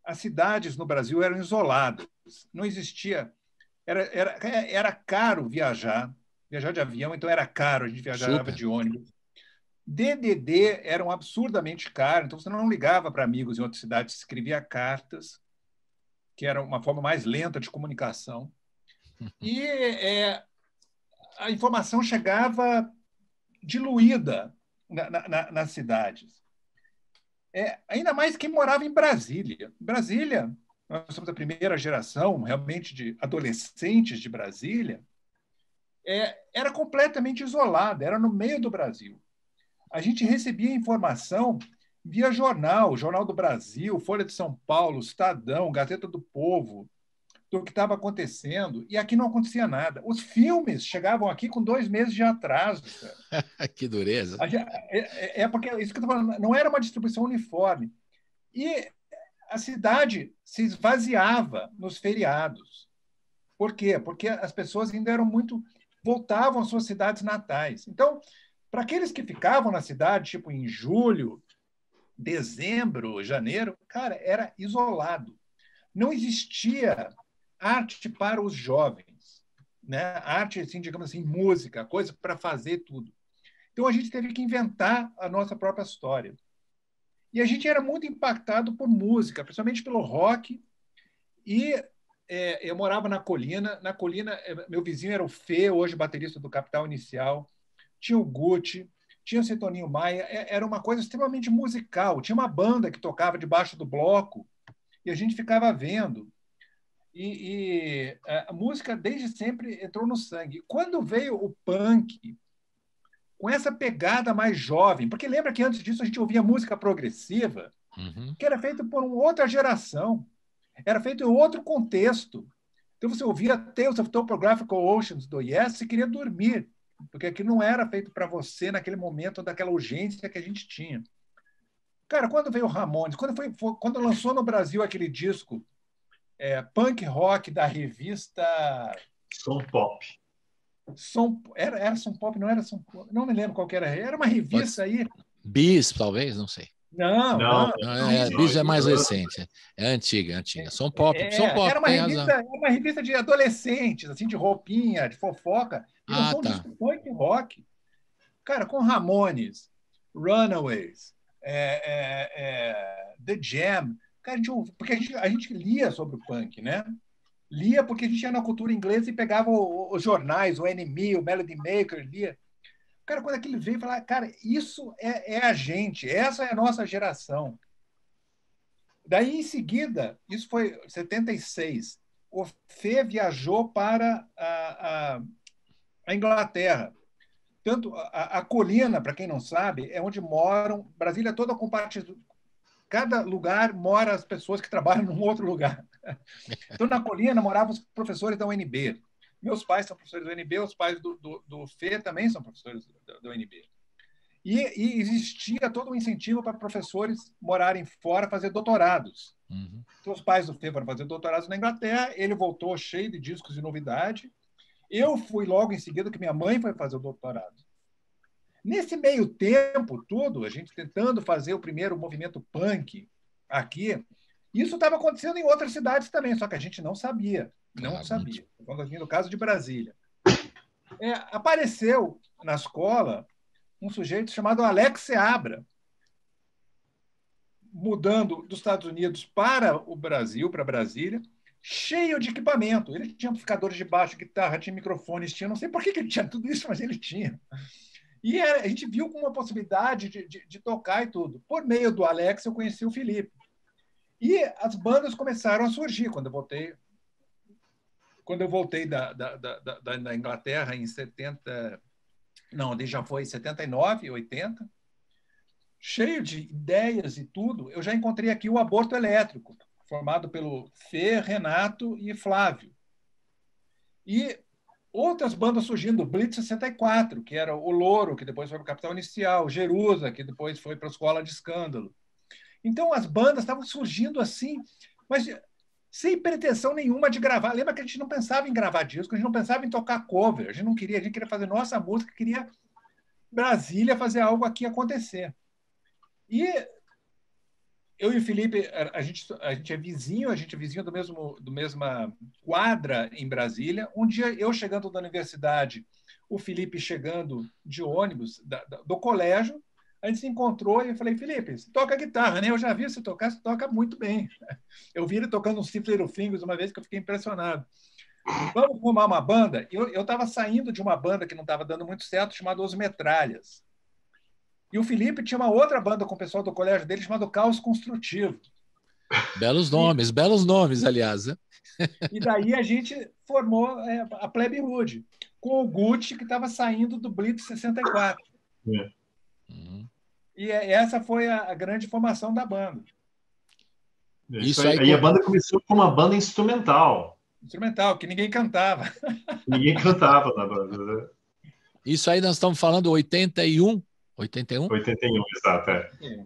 as cidades no Brasil eram isoladas, não existia. Era caro viajar de avião, então era caro, a gente viajava de ônibus. DDD eram absurdamente caro, então você não ligava para amigos em outras cidades, escrevia cartas, que era uma forma mais lenta de comunicação. E a informação chegava diluída nas cidades. Ainda mais quem morava em Brasília. Brasília, nós somos a primeira geração realmente de adolescentes de Brasília, era completamente isolada, era no meio do Brasil. A gente recebia informação via jornal, Jornal do Brasil, Folha de São Paulo, Estadão, Gazeta do Povo, do que estava acontecendo, e aqui não acontecia nada. Os filmes chegavam aqui com 2 meses de atraso. Que dureza. Porque isso que eu estou falando, não era uma distribuição uniforme. E a cidade se esvaziava nos feriados. Por quê? Porque as pessoas ainda eram voltavam às suas cidades natais. Então, para aqueles que ficavam na cidade, tipo em julho, dezembro, janeiro, cara, era isolado. Não existia arte para os jovens, né? Arte, assim, digamos assim, música, coisa para fazer tudo. Então, a gente teve que inventar a nossa própria história. E a gente era muito impactado por música, principalmente pelo rock. E eu morava na Colina. Na Colina, meu vizinho era o Fê, hoje baterista do Capital Inicial. Tinha o Gucci, tinha o Setoninho Maia. Era uma coisa extremamente musical. Tinha uma banda que tocava debaixo do bloco e a gente ficava vendo. E a música, desde sempre, entrou no sangue. Quando veio o punk, com essa pegada mais jovem, porque lembra que antes disso a gente ouvia música progressiva, que era feita por uma outra geração, era feito em outro contexto. Então você ouvia Tales of Topographical Oceans do Yes e queria dormir, porque aquilo não era feito para você naquele momento, daquela urgência que a gente tinha. Cara, quando veio o Ramones, quando lançou no Brasil aquele disco punk rock da revista Som Pop. Era Som Pop, não era Som Pop, não me lembro qual que era. Era uma revista aí. Bis, talvez, não sei. Não. Bis é mais recente, é antiga. Som Pop, era uma revista de adolescentes, assim, de roupinha, de fofoca. E lançou um disco punk rock. Cara, com Ramones, Runaways, The Jam. Cara, porque a gente lia sobre o punk, né? Lia porque a gente ia na cultura inglesa e pegava os jornais, o NME, o Melody Maker, lia. Cara, quando aquele veio, falar, cara, isso é a gente, essa é a nossa geração. Daí, em seguida, isso foi 76, o Fê viajou para a Inglaterra. Tanto a colina, para quem não sabe, é onde moram, Brasília é toda compartilhada. Cada lugar mora as pessoas que trabalham num outro lugar. Então, na colina moravam os professores da UNB. Meus pais são professores da UNB, os pais do Fê também são professores da UNB. E existia todo um incentivo para professores morarem fora, fazer doutorados. Então, os pais do Fê foram fazer doutorados na Inglaterra, ele voltou cheio de discos de novidade. Eu fui logo em seguida, que minha mãe foi fazer o doutorado. Nesse meio tempo, tudo, a gente tentando fazer o primeiro movimento punk aqui, isso estava acontecendo em outras cidades também, só que a gente não sabia. Não sabia. No caso de Brasília. Apareceu na escola um sujeito chamado Alex Seabra, mudando dos Estados Unidos para o Brasil, para Brasília, cheio de equipamento. Ele tinha amplificadores de baixo, guitarra, tinha microfones, tinha, não sei por que ele tinha tudo isso, mas ele tinha. E a gente viu com uma possibilidade de tocar e tudo. Por meio do Alex, eu conheci o Felipe. E as bandas começaram a surgir quando eu voltei da Inglaterra em 70... Não, já foi em 79, 80. Cheio de ideias e tudo, eu já encontrei aqui o Aborto Elétrico, formado pelo Fê, Renato e Flávio. E outras bandas surgindo, Blitz 64, que era o Louro, que depois foi para o Capital Inicial, Jerusa, que depois foi para a Escola de Escândalo. Então, as bandas estavam surgindo assim, mas sem pretensão nenhuma de gravar. Lembra que a gente não pensava em gravar disco, a gente não pensava em tocar cover, a gente queria fazer nossa música, queria Brasília fazer algo aqui acontecer. E eu e o Felipe, a gente é vizinho do mesma quadra em Brasília. Um dia, eu chegando da universidade, o Felipe chegando de ônibus do colégio, a gente se encontrou e eu falei, Felipe, você toca guitarra, né? Eu já vi você toca muito bem. Eu vi ele tocando um Stiff Little Fingers uma vez que eu fiquei impressionado. Vamos formar uma banda? Eu estava saindo de uma banda que não estava dando muito certo, chamada Os Metralhas. E o Felipe tinha uma outra banda com o pessoal do colégio dele, chamado Caos Construtivo. Belos nomes, aliás. Né? E daí a gente formou a Plebe Hood, com o Gucci, que estava saindo do Blitz 64. E essa foi a grande formação da banda. Isso aí a banda começou com uma banda instrumental. Instrumental, que ninguém cantava. Ninguém cantava na banda. Isso aí nós estamos falando 81? 81, exato.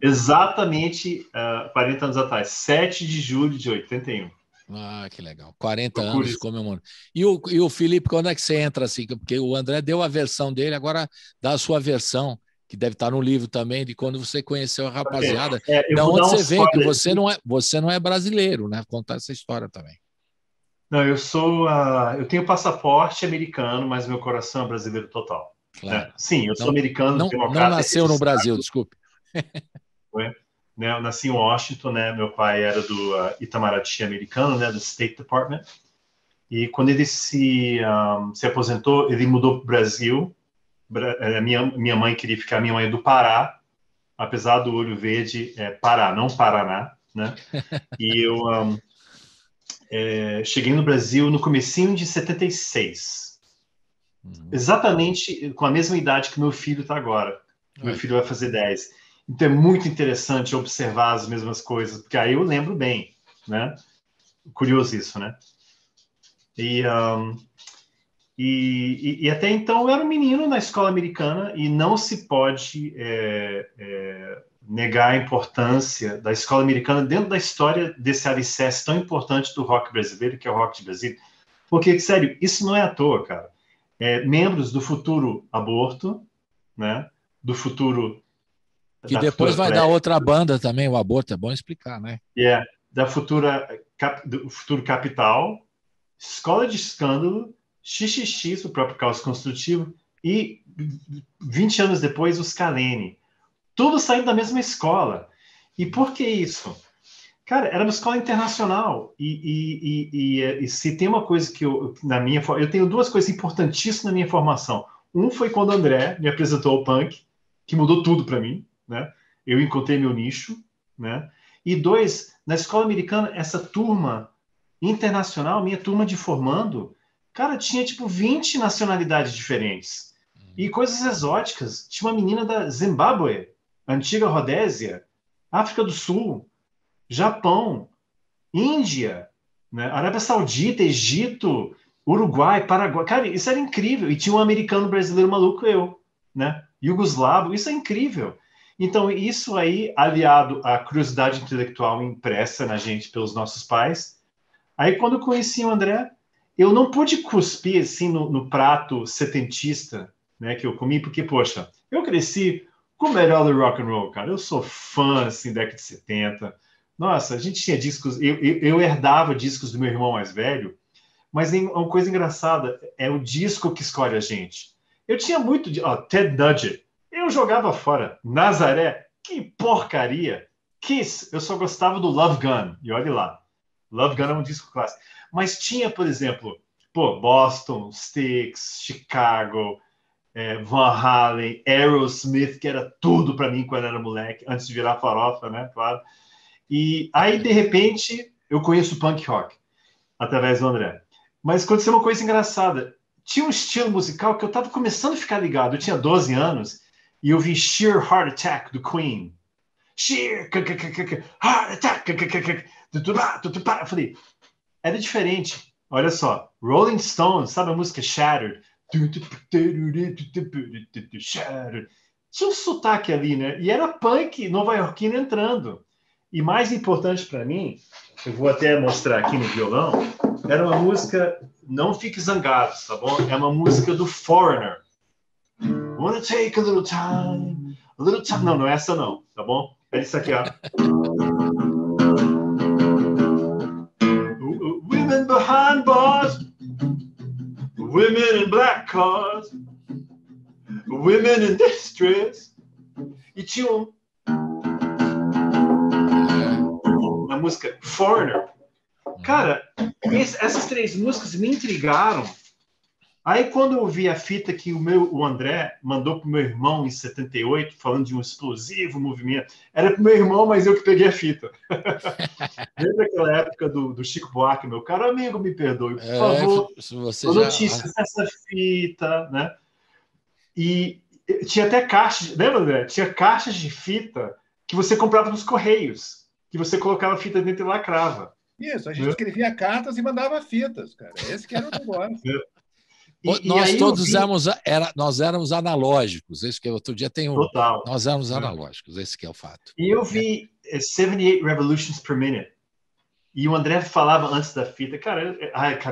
Exatamente 40 anos atrás, 7 de julho de 81. Ah, que legal. 40 anos comemorando. E o Felipe, quando é que você entra assim? Porque o André deu a versão dele, agora dá a sua versão, que deve estar no livro também, de quando você conheceu a rapaziada. Da onde você vem, que você não é brasileiro, né? Contar essa história também. Não, eu tenho passaporte americano, mas meu coração é brasileiro total. Claro. Sim, eu sou americano, democrata. Não nasceu no Brasil, desculpe. Eu nasci em Washington, né? Meu pai era do Itamaraty americano, né? Do State Department. E quando ele se aposentou, ele mudou para o Brasil. Minha mãe queria ficar, minha mãe é do Pará, apesar do olho verde, Pará, não Paraná, né? E eu cheguei no Brasil no comecinho de 76. Exatamente com a mesma idade que meu filho está agora. Meu filho vai fazer 10. Então é muito interessante observar as mesmas coisas, porque aí eu lembro bem, né? Curioso isso, né? E até então eu era um menino na escola americana e não se pode negar a importância da escola americana dentro da história desse alicerce tão importante do rock brasileiro, que é o rock de Brasília. Porque, sério, isso não é à toa, cara. Membros do futuro aborto, né? Do futuro... Que depois vai dar outra banda também, o Aborto, é bom explicar, né? Do futuro Capital, Escola de Escândalo, XXX, o próprio Caos Construtivo, e 20 anos depois, os Kalene. Tudo saindo da mesma escola. E por que isso? Cara, era uma escola internacional. E se tem uma coisa que eu tenho duas coisas importantíssimas na minha formação. Um foi quando o André me apresentou o punk, que mudou tudo para mim, né? Eu encontrei meu nicho, né? E dois, na escola americana, essa turma internacional, minha turma de formando, cara, tinha tipo 20 nacionalidades diferentes. E coisas exóticas. Tinha uma menina da Zimbábue, antiga Rodésia, África do Sul, Japão, Índia, né? Arábia Saudita, Egito, Uruguai, Paraguai. Cara, isso era incrível. E tinha um americano brasileiro maluco, eu, né? Iugoslavo, isso é incrível. Então, isso aí, aliado à curiosidade intelectual impressa na gente pelos nossos pais. Aí, quando eu conheci o André, eu não pude cuspir assim no prato setentista, né, que eu comi, porque, poxa, eu cresci com o melhor do rock and roll, cara. Eu sou fã, assim, da década de 70. Nossa, a gente tinha discos, eu herdava discos do meu irmão mais velho, mas uma coisa engraçada, é o disco que escolhe a gente. Eu tinha muito de Ted Nugent, eu jogava fora. Nazaré, que porcaria. Kiss, eu só gostava do Love Gun, e olha lá. Love Gun é um disco clássico. Mas tinha, por exemplo, Boston, Styx, Chicago, Van Halen, Aerosmith, que era tudo para mim quando era moleque, antes de virar farofa, né? Claro. E aí, de repente, eu conheço punk rock, através do André. Mas aconteceu uma coisa engraçada. Tinha um estilo musical que eu estava começando a ficar ligado. Eu tinha 12 anos e eu vi Sheer Heart Attack, do Queen. Sheer Heart Attack. Eu falei, era diferente. Olha só, Rolling Stones, sabe a música Shattered? Tinha um sotaque ali, né? E era punk nova-iorquino entrando. E mais importante para mim, eu vou até mostrar aqui no violão, era uma música, não fique zangado, tá bom? É uma música do Foreigner. Wanna take a little time, a little time. Não, não é essa não, tá bom? É isso aqui, ó. Women behind bars, women in black cars, women in distress. E tinha uma música Foreigner. Cara, essas três músicas me intrigaram. Aí, quando eu vi a fita que o André mandou para o meu irmão em 78, falando de um explosivo movimento, era para o meu irmão, mas eu que peguei a fita. Desde aquela época do Chico Buarque, meu caro amigo, me perdoe, por favor. Você notícias dessa fita, né? E tinha até caixas, lembra, André? Tinha caixas de fita que você comprava nos Correios, que você colocava a fita dentro e lacrava. Isso, a gente escrevia cartas e mandava fitas, cara. Esse que era o negócio. Nós todos nós éramos analógicos. Isso que outro dia tem um. Total. Nós éramos analógicos, esse que é o fato. E eu vi 78 revolutions per minute. E o André falava antes da fita, cara,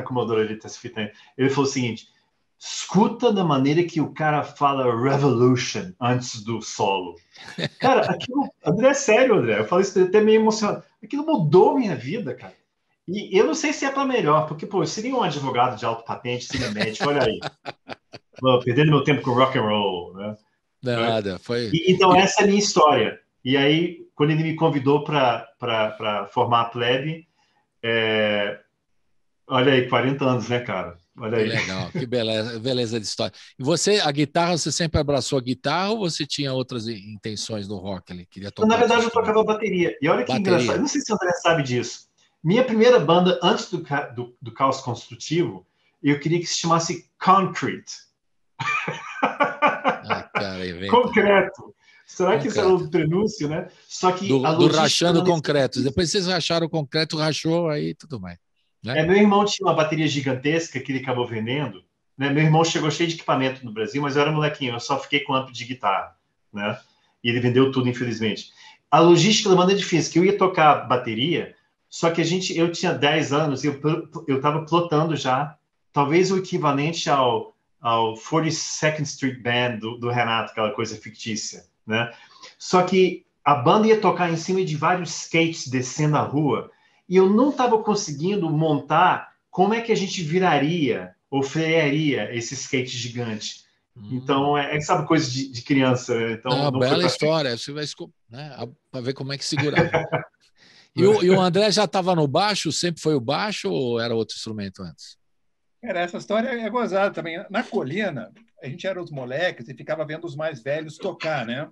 como eu adoro ele ter essa fita. Ele falou o seguinte: escuta da maneira que o cara fala revolution antes do solo. Cara, aquilo, André, é sério, André. Eu falei isso até meio emocionado. Aquilo mudou minha vida, cara. E eu não sei se é para melhor, porque, pô, eu seria um advogado de alto patente, seria médico, olha aí. Perdendo meu tempo com rock and roll, né? Nada, foi... Então, essa é a minha história. E aí, quando ele me convidou para formar a plebe, olha aí, 40 anos, né, cara? Olha aí. Que legal, que beleza de história. E você, a guitarra, você sempre abraçou a guitarra ou você tinha outras intenções no rock ali? Queria tocar? Na verdade, eu tocava bateria. E olha que engraçado, eu não sei se o André sabe disso. Minha primeira banda, antes do Caos Construtivo, eu queria que se chamasse Concrete. Concreto. Será que isso era o prenúncio, né? Só que do rachando concretos. Depois vocês racharam o concreto, rachou, aí tudo mais. Né? Meu irmão tinha uma bateria gigantesca que ele acabou vendendo. Né? Meu irmão chegou cheio de equipamento no Brasil, mas eu era molequinho, eu só fiquei com amplo de guitarra. Né? E ele vendeu tudo, infelizmente. A logística da banda é difícil, que eu ia tocar bateria, só que eu tinha 10 anos e eu estava plotando já, talvez o equivalente ao 42nd Street Band do Renato, aquela coisa fictícia, né? Só que a banda ia tocar em cima de vários skates descendo a rua e eu não estava conseguindo montar como é que a gente viraria ou frearia esse skate gigante. Então, sabe, coisa de criança. Então, não bela história, você vai, né, para ver como é que segurava. E o André já estava no baixo? Sempre foi o baixo ou era outro instrumento antes? Cara, essa história é gozada também. Na Colina, a gente era os moleques e ficava vendo os mais velhos tocar, né?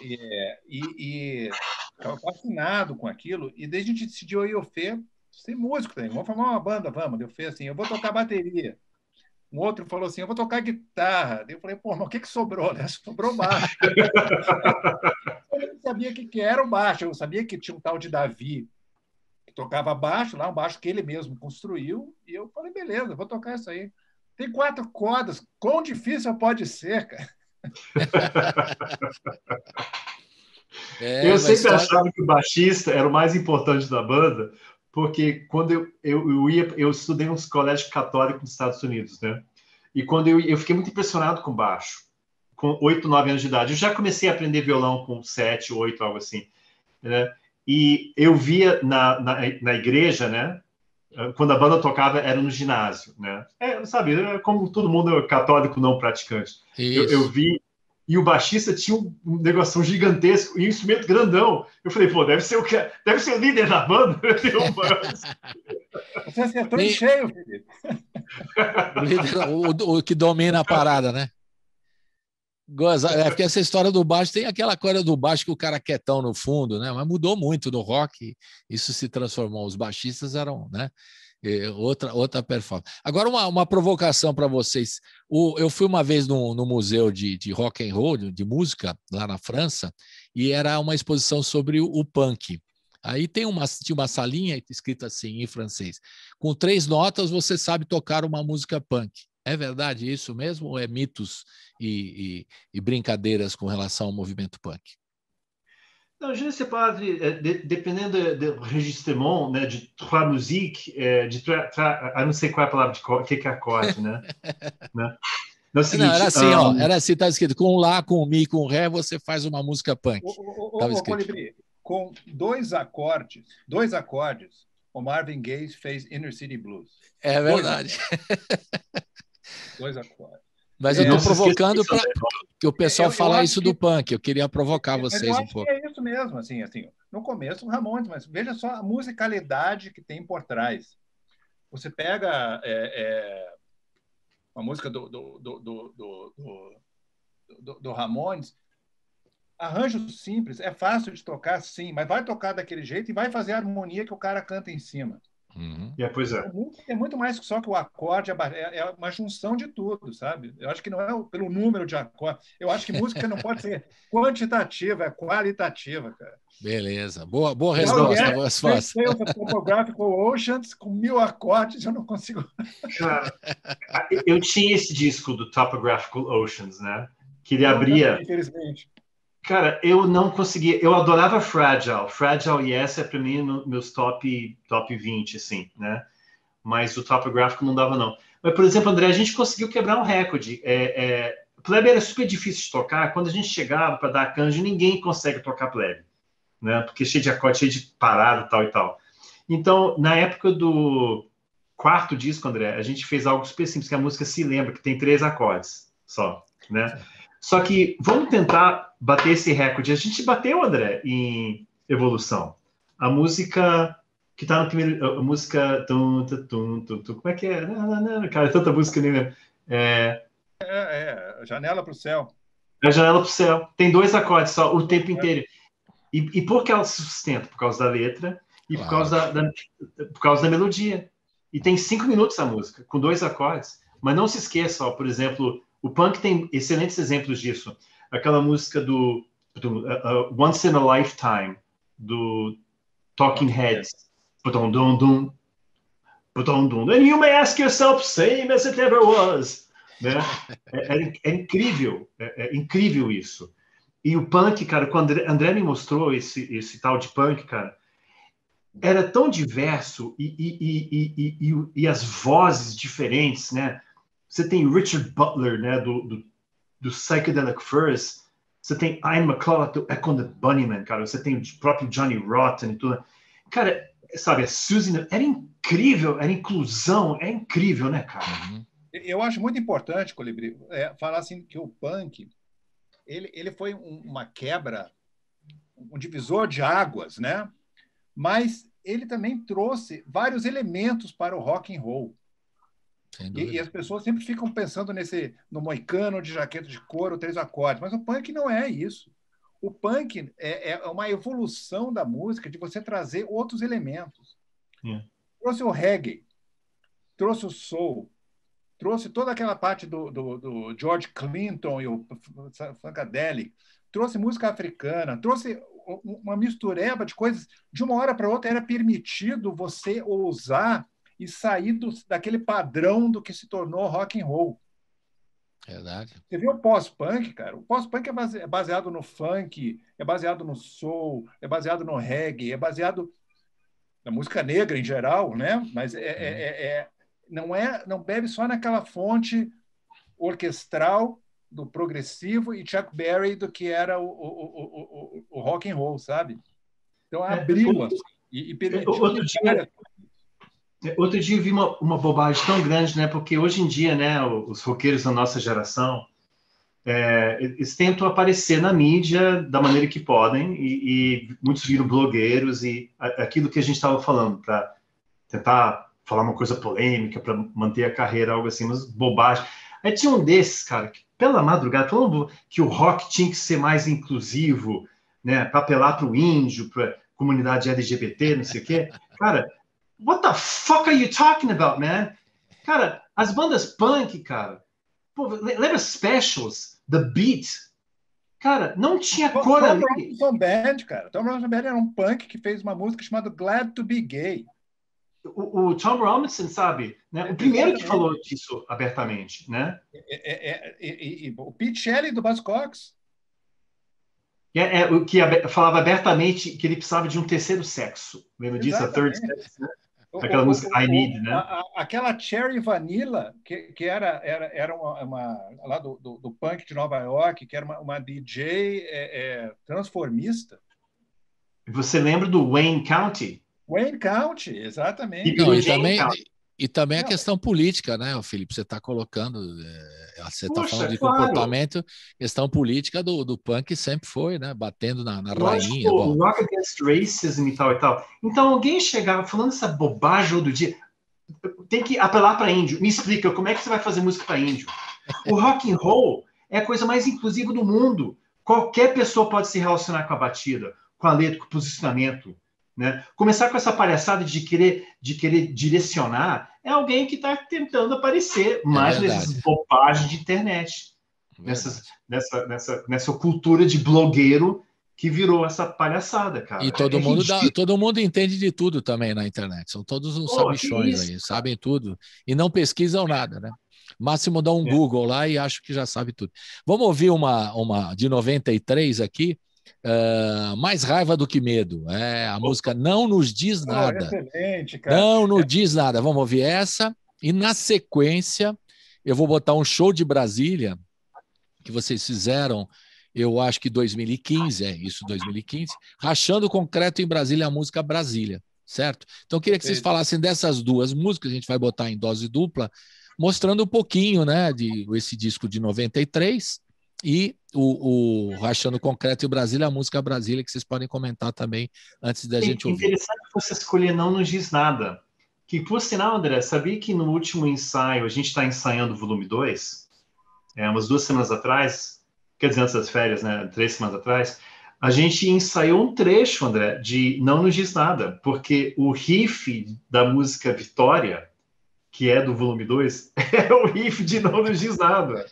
E ficava fascinado com aquilo. E desde a gente decidiu, eu e o Fê, Tem músico, tem. Vamos formar uma banda, vamos. Eu falei assim, eu vou tocar bateria. Um outro falou assim, eu vou tocar guitarra. Eu falei, pô, mas o que sobrou, né? Sobrou baixo. Eu não sabia o que era o baixo. Eu sabia que tinha um tal de Davi, que tocava baixo, lá um baixo que ele mesmo construiu. E eu falei, beleza, vou tocar isso aí. Tem 4 cordas. Quão difícil pode ser, cara? Eu sempre achava que o baixista era o mais importante da banda, porque quando eu estudei nos colégios católicos nos Estados Unidos, né? E quando eu fiquei muito impressionado com baixo, com 8, 9 anos de idade. Eu já comecei a aprender violão com 7, 8, algo assim, né? E eu via na igreja, né? Quando a banda tocava, era no ginásio, né? Sabe, como todo mundo é católico não praticante. Eu vi, e o baixista tinha um negócio gigantesco e um instrumento grandão. Eu falei, pô, deve ser o líder da banda. Você acertou em cheio, Felipe. O que domina a parada, né? Porque essa história do baixo, tem aquela coisa do baixo que o cara quietão no fundo, né? Mas mudou muito no rock, isso se transformou. Os baixistas eram, né? Outra performance. Agora, uma provocação para vocês. Eu fui uma vez no museu de rock and roll, de música, lá na França, e era uma exposição sobre o punk. Aí tinha uma salinha escrita assim, em francês. Com 3 notas, você sabe tocar uma música punk. É verdade isso mesmo ou é mitos e brincadeiras com relação ao movimento punk? Não, je ne sais pas, dependendo do registrement, né, de trois musiques, não sei qual é a palavra o que é acorde, né? Né? Não, era assim, ó, era assim, tá escrito, com Lá, com Mi, com Ré, você faz uma música punk. Colibri, com 2 acordes, o Marvin Gaye fez Inner City Blues. É verdade. 2 acordes. Mas eu estou provocando para que o pessoal fale isso do punk. Eu queria provocar vocês um pouco. É isso mesmo, assim, no começo, Ramones, mas veja só a musicalidade que tem por trás. Você pega uma música do Ramones, arranjo simples, é fácil de tocar, sim, mas vai tocar daquele jeito e vai fazer a harmonia que o cara canta em cima. Uhum. Pois é. É muito mais que só que o acorde, é uma junção de tudo, sabe? Eu acho que não é pelo número de acordes. Eu acho que música não pode ser quantitativa, é qualitativa, cara. Beleza. Boa resposta. Eu tenho Topographical Oceans com 1000 acordes, eu não consigo. Cara, eu tinha esse disco do Topographical Oceans, né? Que ele abria. Infelizmente. Cara, eu não conseguia. Eu adorava Fragile. Fragile Yes é para mim meus top 20, assim, né? Mas o Topographical não dava, não. Mas, por exemplo, André, a gente conseguiu quebrar um recorde. Plebe era super difícil de tocar. Quando a gente chegava para dar canja, ninguém consegue tocar plebe, né? Porque cheio de acorde, cheio de parado, tal e tal. Então, na época do 4º disco, André, a gente fez algo super simples, que a música Se Lembra, que tem 3 acordes só, né? Só que vamos tentar bater esse recorde. A gente bateu, André, em Evolução. A música que está no primeiro... A música... Como é que é? Cara, é tanta música, nem lembro. Janela para o Céu. É Janela para o Céu. Tem 2 acordes só, o tempo inteiro. E por que ela se sustenta? Por causa da letra e por causa da melodia. E tem 5 minutos a música, com 2 acordes. Mas não se esqueça, ó, por exemplo... O punk tem excelentes exemplos disso. Aquela música do Once in a Lifetime, do Talking Heads. And you may ask yourself, same as it ever was. Né? É incrível, é incrível isso. E o punk, cara, quando André me mostrou esse tal de punk, cara, era tão diverso e as vozes diferentes, né? Você tem Richard Butler, né, do Psychedelic Furs. Você tem Ian McCulloch, do Echo and the Bunnymen, cara. Você tem o próprio Johnny Rotten e tudo. Cara, sabe, a Susan... Era incrível, era inclusão. É incrível, né, cara? Eu acho muito importante, Colibri, falar assim que o punk, ele foi uma quebra, um divisor de águas, né? Mas ele também trouxe vários elementos para o rock and roll. E as pessoas sempre ficam pensando no moicano de jaqueta de couro, 3 acordes, mas o punk não é isso. O punk é uma evolução da música, de você trazer outros elementos. trouxe o reggae, trouxe o soul, trouxe toda aquela parte do George Clinton e o Funkadelic, trouxe música africana, trouxe uma mistureba de coisas. De uma hora para outra era permitido você ousar e sair daquele padrão do que se tornou rock and roll. Verdade. Você viu o pós-punk, cara? O pós-punk é baseado no funk, é baseado no soul, é baseado no reggae, é baseado na música negra em geral, né? Mas não bebe só naquela fonte orquestral do progressivo e Chuck Berry do que era o rock and roll, sabe? Então abriu e permitiu. Outro dia eu vi uma bobagem tão grande, né? Porque hoje em dia, né, os roqueiros da nossa geração, eles tentam aparecer na mídia da maneira que podem e muitos viram blogueiros e aquilo que a gente estava falando, para tentar falar uma coisa polêmica, para manter a carreira, algo assim, mas bobagem. Aí tinha um desses, cara, que pela madrugada, falando que o rock tinha que ser mais inclusivo, né, para apelar para o índio, para a comunidade LGBT, não sei o quê. Cara, what the fuck are you talking about, man? Cara, as bandas punk, cara, pô, lembra Specials, The Beat? Cara, não tinha cor ali. Tom Robinson Band, cara. Tom Robinson Band era um punk que fez uma música chamada Glad to Be Gay. O Tom Robinson, sabe? Né? O primeiro que falou disso abertamente, né? O Pete Shelley do Buzzcocks. O que falava abertamente que ele precisava de um terceiro sexo. Lembra disso? A third sex, né? Aquela música I Need, né? Aquela Cherry Vanilla, que era uma lá do punk de Nova York, que era uma DJ transformista. Você lembra do Wayne County? Wayne County, exatamente. E também a questão política, né, Felipe? Você está colocando, você está falando de comportamento, questão política do punk sempre foi, né? Batendo na rainha. O Rock Against Racism e tal e tal. Então alguém chegava falando essa bobagem todo dia. Tem que apelar para índio. Me explica, como é que você vai fazer música para índio? O rock and roll é a coisa mais inclusiva do mundo. Qualquer pessoa pode se relacionar com a batida, com a letra, com o posicionamento. Né? Começar com essa palhaçada de querer direcionar é alguém que está tentando aparecer mais nessas bobagens de internet, nessa cultura de blogueiro que virou essa palhaçada, cara. E todo mundo entende de tudo também na internet, são todos uns sabichões aí, sabem tudo e não pesquisam nada, né? Máximo dá um Google lá e acho que já sabe tudo. Vamos ouvir uma de 93 aqui. Mais raiva do que medo. A música Não Nos Diz Nada. Excelente, cara. Não nos diz nada. Vamos ouvir essa. E na sequência, eu vou botar um show de Brasília que vocês fizeram, eu acho que 2015, 2015, Rachando Concreto em Brasília, a música Brasília, certo? Então eu queria que vocês falassem dessas duas músicas, a gente vai botar em dose dupla, mostrando um pouquinho, né, esse disco de 93 e o Rachando Concreto em Brasília, a música Brasília, que vocês podem comentar também antes da gente ouvir. Interessante você escolher Não Nos Diz Nada, que por sinal, André, sabia que no último ensaio, a gente está ensaiando o volume 2, umas 2 semanas atrás, quer dizer, antes das férias, né, 3 semanas atrás, a gente ensaiou um trecho, André, de Não Nos Diz Nada, porque o riff da música Vitória, que é do volume 2, é o riff de Não Nos Diz Nada.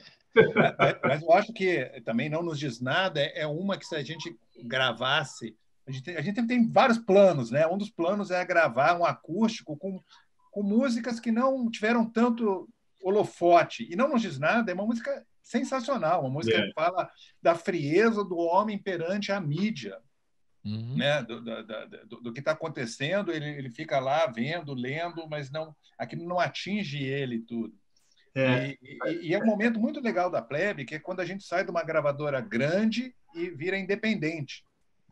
Mas eu acho que também Não Nos Diz Nada é uma que se a gente gravasse, a gente tem vários planos, né? Um dos planos é gravar um acústico com músicas que não tiveram tanto holofote. E Não Nos Diz Nada é uma música sensacional, uma música que fala da frieza do homem perante a mídia, né? do que está acontecendo, ele fica lá vendo, lendo, mas aquilo não atinge ele tudo. E é um momento muito legal da Plebe, que é quando a gente sai de uma gravadora grande e vira independente.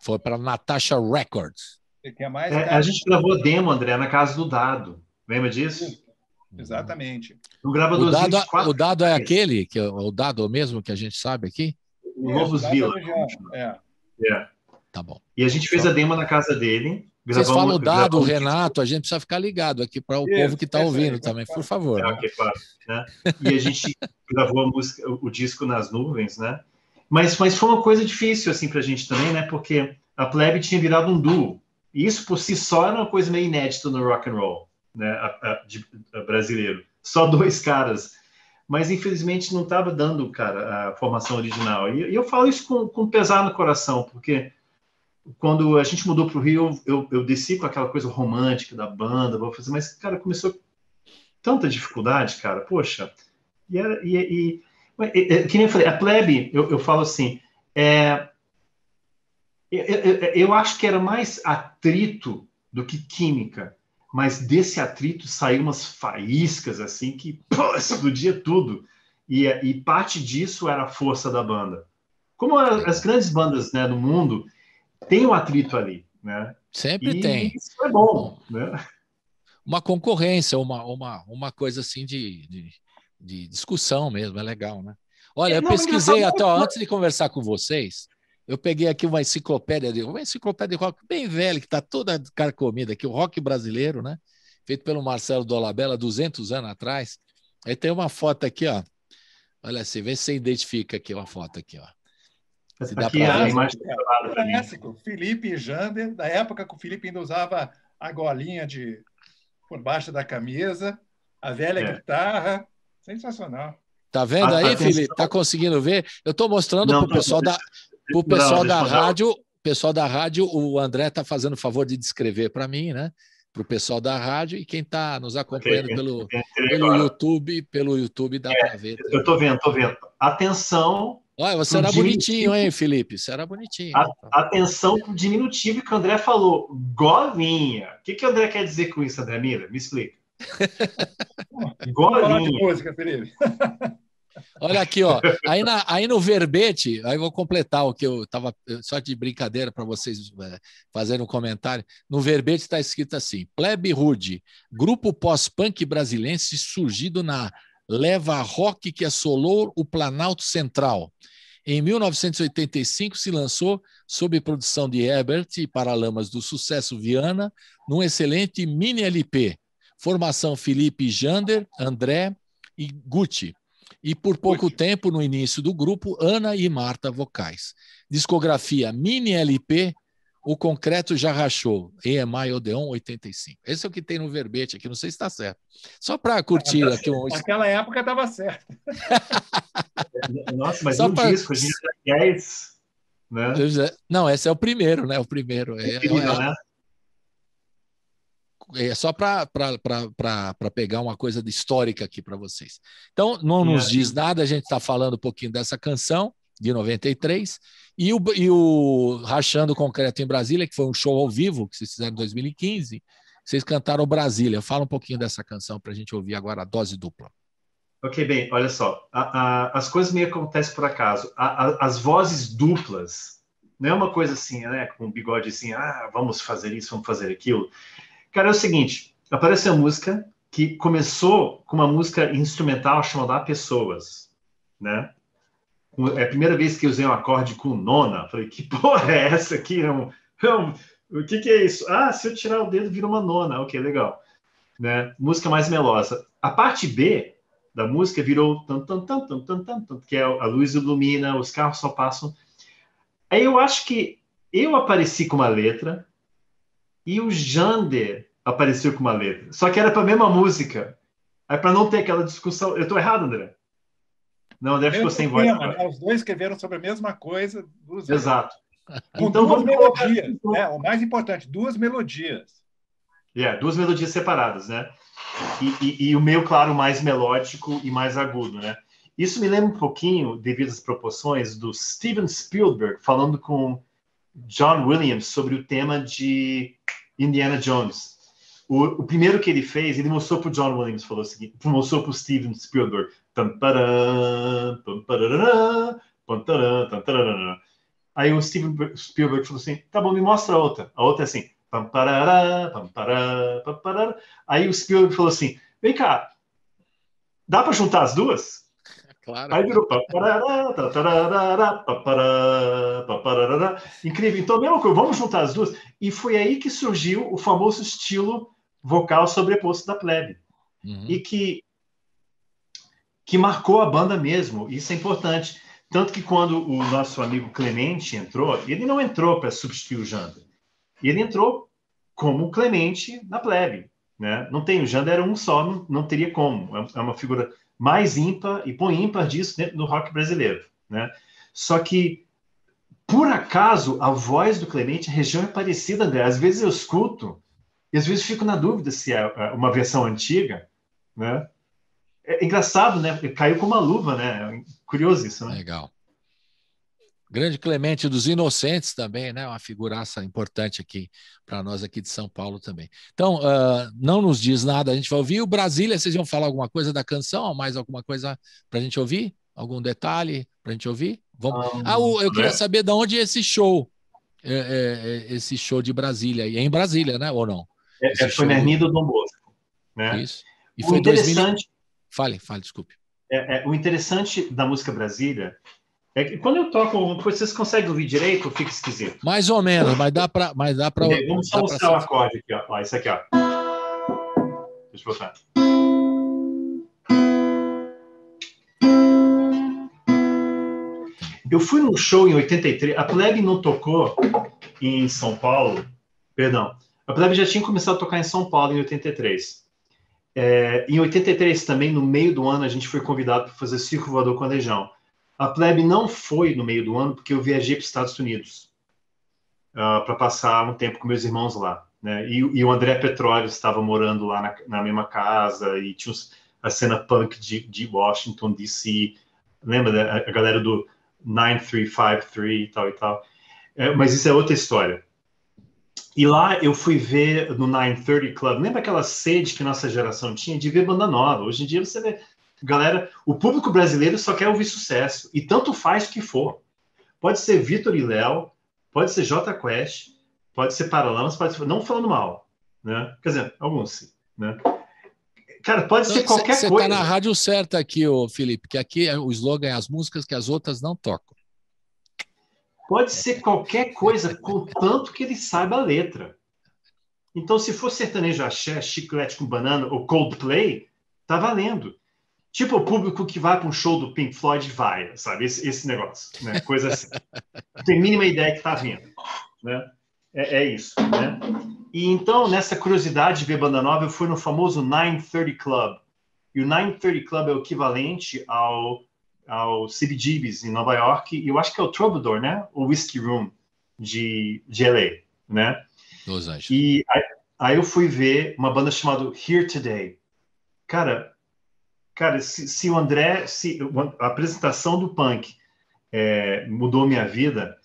Foi para Natasha Records. Que é mais a gente gravou demo, André, na casa do Dado. Lembra disso? Exatamente. O Dado é aquele, que é o Dado mesmo que a gente sabe aqui? O Novos Vila. Tá bom. E a gente fez a demo na casa dele. Vocês falam o Dado, o Renato, a gente precisa ficar ligado aqui para o povo que está ouvindo também, por favor. Claro, né? E a gente gravou a música, o disco nas nuvens, né? Mas foi uma coisa difícil assim para a gente também, né? Porque a Plebe tinha virado um duo. E isso por si só era uma coisa meio inédita no rock and roll. né, brasileiro. Só 2 caras. Mas, infelizmente, não estava dando, cara, a formação original. E eu falo isso com pesar no coração, porque quando a gente mudou para o Rio, eu desci com aquela coisa romântica da banda, vou fazer, mas, cara, começou tanta dificuldade, cara, poxa. Que nem eu falei, a plebe, eu falo assim, eu acho que era mais atrito do que química, mas desse atrito saiu umas faíscas assim que explodia tudo, e parte disso era a força da banda. Como as grandes bandas, né, do mundo, tem um atrito ali, né? Sempre tem. Isso é bom, né? Uma concorrência, uma coisa assim de discussão mesmo, é legal, né? Olha, eu pesquisei até antes de conversar com vocês, eu peguei aqui uma enciclopédia de rock bem velha, que está toda carcomida aqui, o rock brasileiro, né? Feito pelo Marcelo Dolabella, 200 anos atrás. Aí tem uma foto aqui, ó. Olha assim, vê se você identifica aqui uma foto aqui, ó. Se dá aqui a imagem clássico, Felipe e Jander, da época que o Felipe ainda usava a golinha por baixo da camisa, a velha guitarra, sensacional. Tá vendo aí, Felipe? Tá conseguindo ver? Eu estou mostrando para o pessoal da rádio. Pessoal da rádio, o André está fazendo o favor de descrever para mim, né? Para o pessoal da rádio e quem está nos acompanhando pelo YouTube dá para ver. Eu estou vendo. Atenção. Olha, você era bonitinho, hein, Felipe? Você era bonitinho. Atenção para o diminutivo que o André falou. Golinha. O que o André quer dizer com isso, André Mira? Me explica. Golinha. Música, Felipe. Olha aqui, ó. Aí no verbete, aí vou completar o que eu estava, só de brincadeira para vocês fazerem um comentário. No verbete está escrito assim: Plebe Rude, grupo pós-punk brasilense surgido na leva rock que assolou o Planalto Central. Em 1985 se lançou, sob produção de Herbert e Paralamas do Sucesso Viana, num excelente mini LP. Formação Felipe Jander, André e Gucci. E por pouco tempo, no início do grupo, Ana e Marta vocais. Discografia mini LP, O Concreto Já Rachou, EMI Odeon 85. Esse é o que tem no verbete aqui, não sei se está certo. Só para curtir aqui um... Naquela época estava certo. Nossa, mas um disco, a gente já 10, né? Não, esse é o primeiro, né? O primeiro. Né? É só para pegar uma coisa histórica aqui para vocês. Então, não nos diz nada, a gente está falando um pouquinho dessa canção, de 93, e o Rachando Concreto em Brasília, que foi um show ao vivo que vocês fizeram em 2015, vocês cantaram Brasília. Fala um pouquinho dessa canção para a gente ouvir agora, a dose dupla. Ok, bem, olha só, as coisas meio acontecem por acaso. As vozes duplas, não é uma coisa assim, né, com um bigode assim, vamos fazer isso, vamos fazer aquilo. Cara, é o seguinte, apareceu uma música que começou com uma música instrumental chamada Pessoas, né? É a primeira vez que eu usei um acorde com nona. Falei, que porra é essa aqui? O que é isso? Se eu tirar o dedo, vira uma nona. Ok, legal. Né? Música mais melosa. A parte B da música virou que é a luz ilumina, os carros só passam. Aí eu acho que eu apareci com uma letra e o Jander apareceu com uma letra. Só que era para a mesma música. Aí para não ter aquela discussão... Eu estou errado, André? Não, André ficou sem voz. Os dois escreveram sobre a mesma coisa. Exato. Então duas melodias. O mais importante, 2 melodias. 2 melodias separadas, né? E o meu, claro, mais melódico e mais agudo, né? Isso me lembra um pouquinho, devido às proporções, do Steven Spielberg falando com John Williams sobre o tema de Indiana Jones. O primeiro que ele fez, ele mostrou para o John Williams, falou o seguinte, mostrou para o Steven Spielberg. Aí o Steven Spielberg falou assim, tá bom, me mostra a outra. A outra é assim. Aí o Spielberg falou assim, vem cá, dá para juntar as duas? Claro. Aí virou incrível. Então, mesma coisa, vamos juntar as duas. E foi aí que surgiu o famoso estilo vocal sobreposto da plebe. E que marcou a banda mesmo. Isso é importante. Tanto que quando o nosso amigo Clemente entrou, ele não entrou para substituir o Jander. Ele entrou como Clemente na plebe. né? Não tem, o Janda era um só, não teria como. É uma figura mais ímpar e põe ímpar disso dentro do rock brasileiro, né? Só que, por acaso, a voz do Clemente, a região é parecida, André. Às vezes eu escuto e às vezes fico na dúvida se é uma versão antiga, né? É engraçado, né? Caiu com uma luva, né? Curioso isso, né? Legal. Grande Clemente dos Inocentes também, né? Uma figuraça importante aqui para nós aqui de São Paulo também. Então, não nos diz nada, a gente vai ouvir. O Brasília, vocês iam falar alguma coisa da canção? Ou mais alguma coisa para a gente ouvir? Algum detalhe para a gente ouvir? Vamos... eu queria saber de onde é esse show. Esse show de Brasília. É em Brasília, né? Ou não? Foi na Avenida do Dom Bosco, né? Isso. E foi interessante... Fale, desculpe. O interessante da música Brasília é que quando eu toco, vocês conseguem ouvir direito ou fica esquisito? Mais ou menos, mas dá para. Vamos só mostrar o acorde aqui, ó. Isso aqui, ó. Deixa eu botar. Eu fui num show em 83, a Plebe não tocou em São Paulo, perdão, a Plebe já tinha começado a tocar em São Paulo em 83. Em 83 também, no meio do ano, a gente foi convidado para fazer Circo Voador com a Legião. A Plebe não foi no meio do ano porque eu viajei para os Estados Unidos para passar um tempo com meus irmãos lá, né? E o André Petróleo estava morando lá na mesma casa e tinha a cena punk de Washington, D.C., lembra a galera do 9353 e tal e tal. Mas isso é outra história. E lá eu fui ver no 930 Club. Lembra aquela sede que nossa geração tinha de ver banda nova? Hoje em dia você vê, galera, o público brasileiro só quer ouvir sucesso. E tanto faz o que for. Pode ser Vitor e Léo, pode ser Jota Quest, pode ser Paralamas, pode ser... Não falando mal, né? Quer dizer, alguns sim, né? Cara, pode ser qualquer coisa. Você está na rádio certa aqui, ô Felipe, que aqui o slogan é as músicas que as outras não tocam. Pode ser qualquer coisa, contanto que ele saiba a letra. Então, se for sertanejo axé, chiclete com banana ou Coldplay, tá valendo. Tipo o público que vai para um show do Pink Floyd vai, sabe? Esse negócio, né? Coisa assim. Não tem a mínima ideia que tá vindo, né? É isso, né? E então, nessa curiosidade de ver banda nova, eu fui no famoso 930 Club. E o 930 Club é o equivalente ao CBGB's em Nova York, e eu acho que é o Troubadour, né? O Whiskey Room de LA, né? Los Angeles. E aí eu fui ver uma banda chamada Here Today. Cara, se o André, a apresentação do punk mudou minha vida,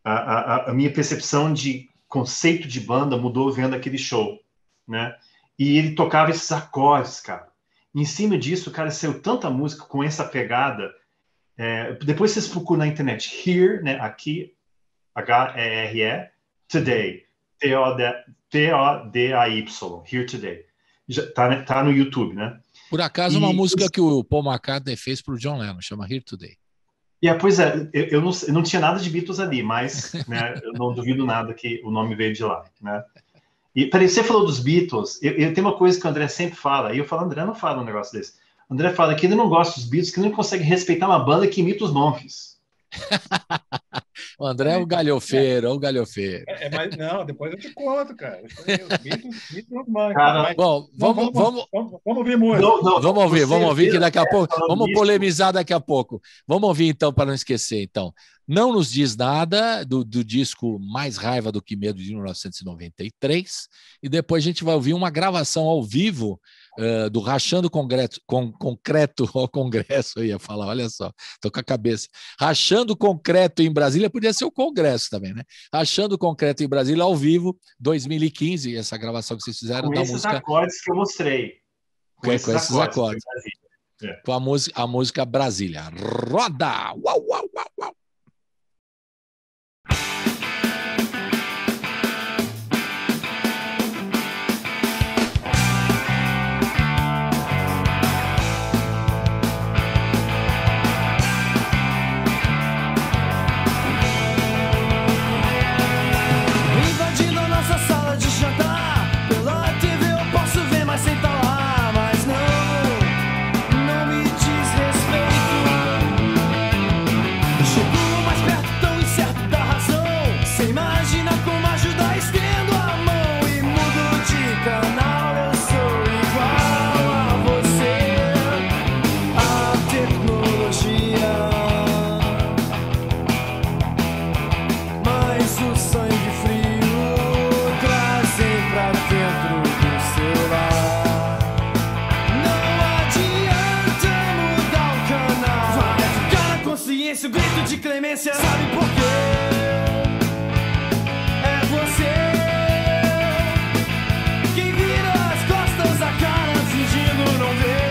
a minha percepção de conceito de banda mudou vendo aquele show, né? E ele tocava esses acordes, cara. Em cima disso, cara, saiu tanta música com essa pegada. Depois vocês procuram na internet. Here, né? Aqui, H-E-R-E, Today. T-O-D-A-Y. Here Today. Já tá no YouTube, né? Por acaso, uma música que o Paul McCartney fez para o John Lennon, chama Here Today. Pois é, eu não tinha nada de Beatles ali, mas né, eu não duvido nada que o nome veio de lá, né? E peraí, você falou dos Beatles, eu tenho uma coisa que o André sempre fala, e eu falo, André não fala um negócio desse. O André fala que ele não gosta dos Beatles, que ele não consegue respeitar uma banda que imita os Monkees. O André é o galhofeiro, Mas não, depois eu te conto, cara. Os Beatles não mancam. Cara, bom, vamos ouvir música. Vamos ouvir que daqui a pouco, vamos polemizar daqui a pouco. Vamos ouvir então, para não esquecer, então. Não nos diz nada do disco Mais Raiva do que Medo de 1993, e depois a gente vai ouvir uma gravação ao vivo do Rachando Concreto ao Congresso, eu ia falar, olha só, tô com a cabeça. Rachando Concreto em Brasília, podia ser o Congresso também, né? Rachando Concreto em Brasília ao vivo, 2015, essa gravação que vocês fizeram da música. Com esses acordes que eu mostrei. Com esses acordes. Com a música Brasília. Roda! Uau, uau, uau, uau! Chegou clemência. Sabe por quê? É você quem vira as costas, a cara fingindo não ver.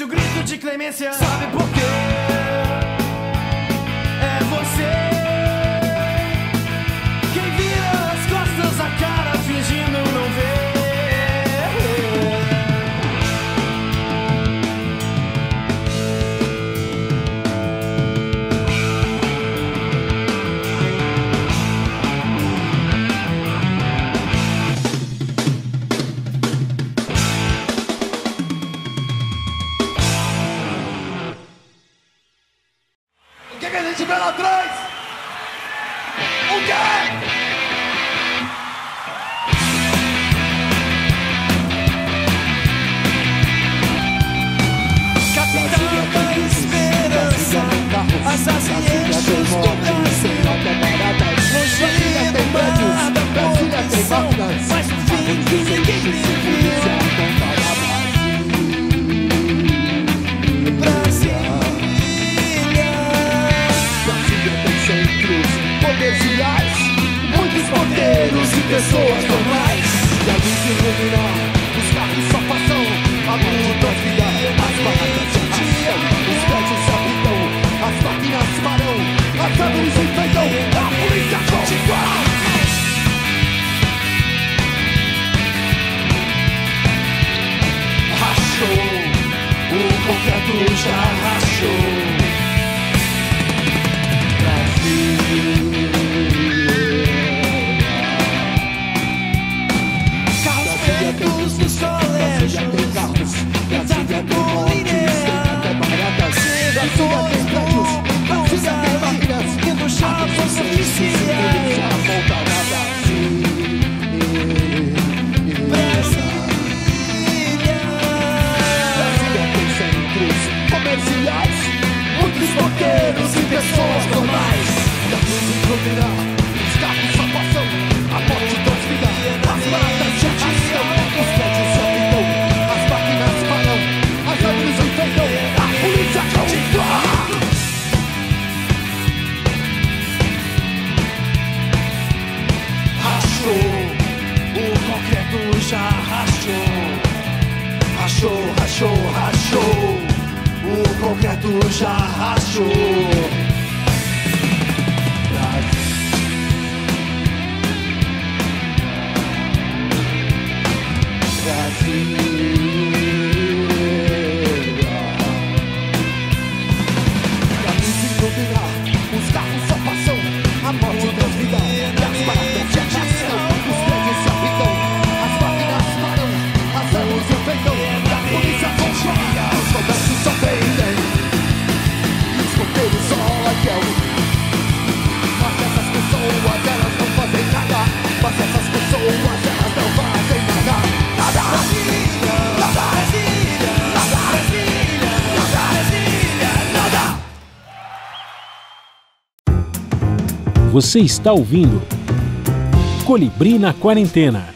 O grito de clemência. Sabe por quê? É você quem vira as costas, a cara fingindo não ver. O que a gente vê lá atrás? O quê? Capitão da esperança, assassinos do Brasil. Longe do mar da corrupção, mas no fim ninguém me viu. Comerciais, muitos ponteiros e pessoas normais. E a luz iluminar, os carros só passam, a luta vira, as barracas se atiram, os prédios se habitam, as máquinas param, as árvores enfeitam, a polícia continua. Rachou, o concreto já rachou. Carros pretos nos colégios, Brasília com linha, segadores, prédios, máquinas, indo chapas, policiais. Brasília tem centros comerciais, muitos moqueiros e pessoas normais. E a luz iluminar, os carros só passam, a morte transfira, as matas se atiram, os prédios se habitam, as máquinas param, as árvores enfeitam, a polícia continua. Rachou, o concreto já rachou. Rachou, rachou, rachou, o concreto já rachou. Os carros só passam, a morte transvida, e as baratas se atiram, os prédios se habitam, as máquinas param, as árvores enfeitam, e a polícia continua. Os comércios só vendem, e os ponteiros só olham. Mas essas pessoas, elas não fazem nada. Mas essas pessoas, elas não fazem nada. Nada, Brasília, nada, Brasília, nada, Brasília, nada, Brasília, nada. Você está ouvindo Colibri na Quarentena.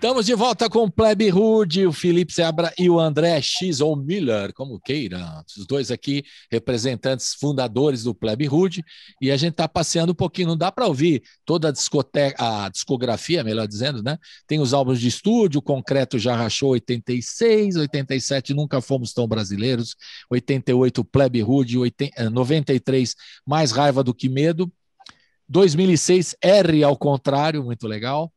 Estamos de volta com o Plebe Rude, o Felipe Seabra e o André X ou Miller, como queira. Os dois aqui, representantes fundadores do Plebe Rude, e a gente está passeando um pouquinho. Não dá para ouvir toda a discografia, melhor dizendo, né? Tem os álbuns de estúdio, o Concreto já rachou 86, 87 Nunca Fomos Tão Brasileiros, 88 Plebe Rude, 93 Mais Raiva do que Medo, 2006 R ao Contrário, muito legal.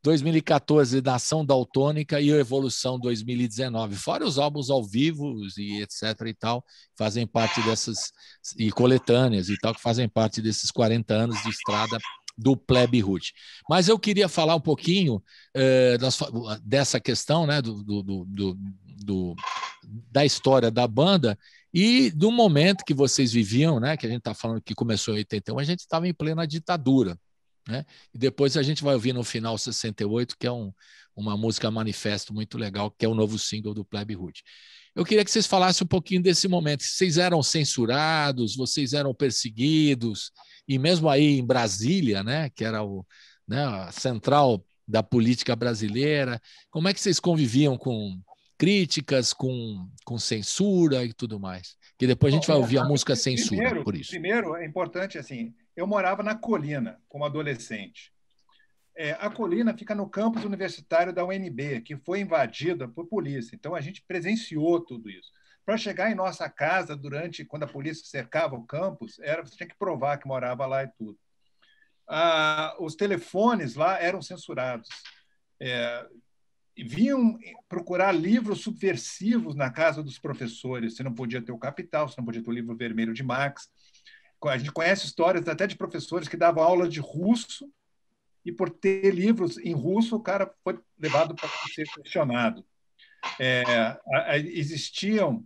2014, Nação Daltônica e a Evolução 2019, fora os álbuns ao vivo e etc e tal, fazem parte dessas, e coletâneas e tal, que fazem parte desses 40 anos de estrada do Plebe Rude. Mas eu queria falar um pouquinho dessa questão, né, da história da banda e do momento que vocês viviam, né, que a gente está falando que começou em 81, a gente estava em plena ditadura. Né? E depois a gente vai ouvir no final 68, que é uma música manifesto muito legal, que é o novo single do Plebe Rude. Eu queria que vocês falassem um pouquinho desse momento. Vocês eram censurados, vocês eram perseguidos, e mesmo aí em Brasília, né, que era a central da política brasileira, como é que vocês conviviam com críticas, com censura e tudo mais? Que depois a gente vai ouvir a música Censura, por isso. Primeiro, é importante, assim, eu morava na Colina como adolescente. A Colina fica no campus universitário da UNB, que foi invadida por polícia. Então, a gente presenciou tudo isso. Para chegar em nossa casa, quando a polícia cercava o campus, você tinha que provar que morava lá e tudo. Os telefones lá eram censurados. Vinham procurar livros subversivos na casa dos professores. Você não podia ter o Capital, você não podia ter o livro vermelho de Marx. A gente conhece histórias até de professores que davam aula de russo e, por ter livros em russo, o cara foi levado para ser questionado. Existiam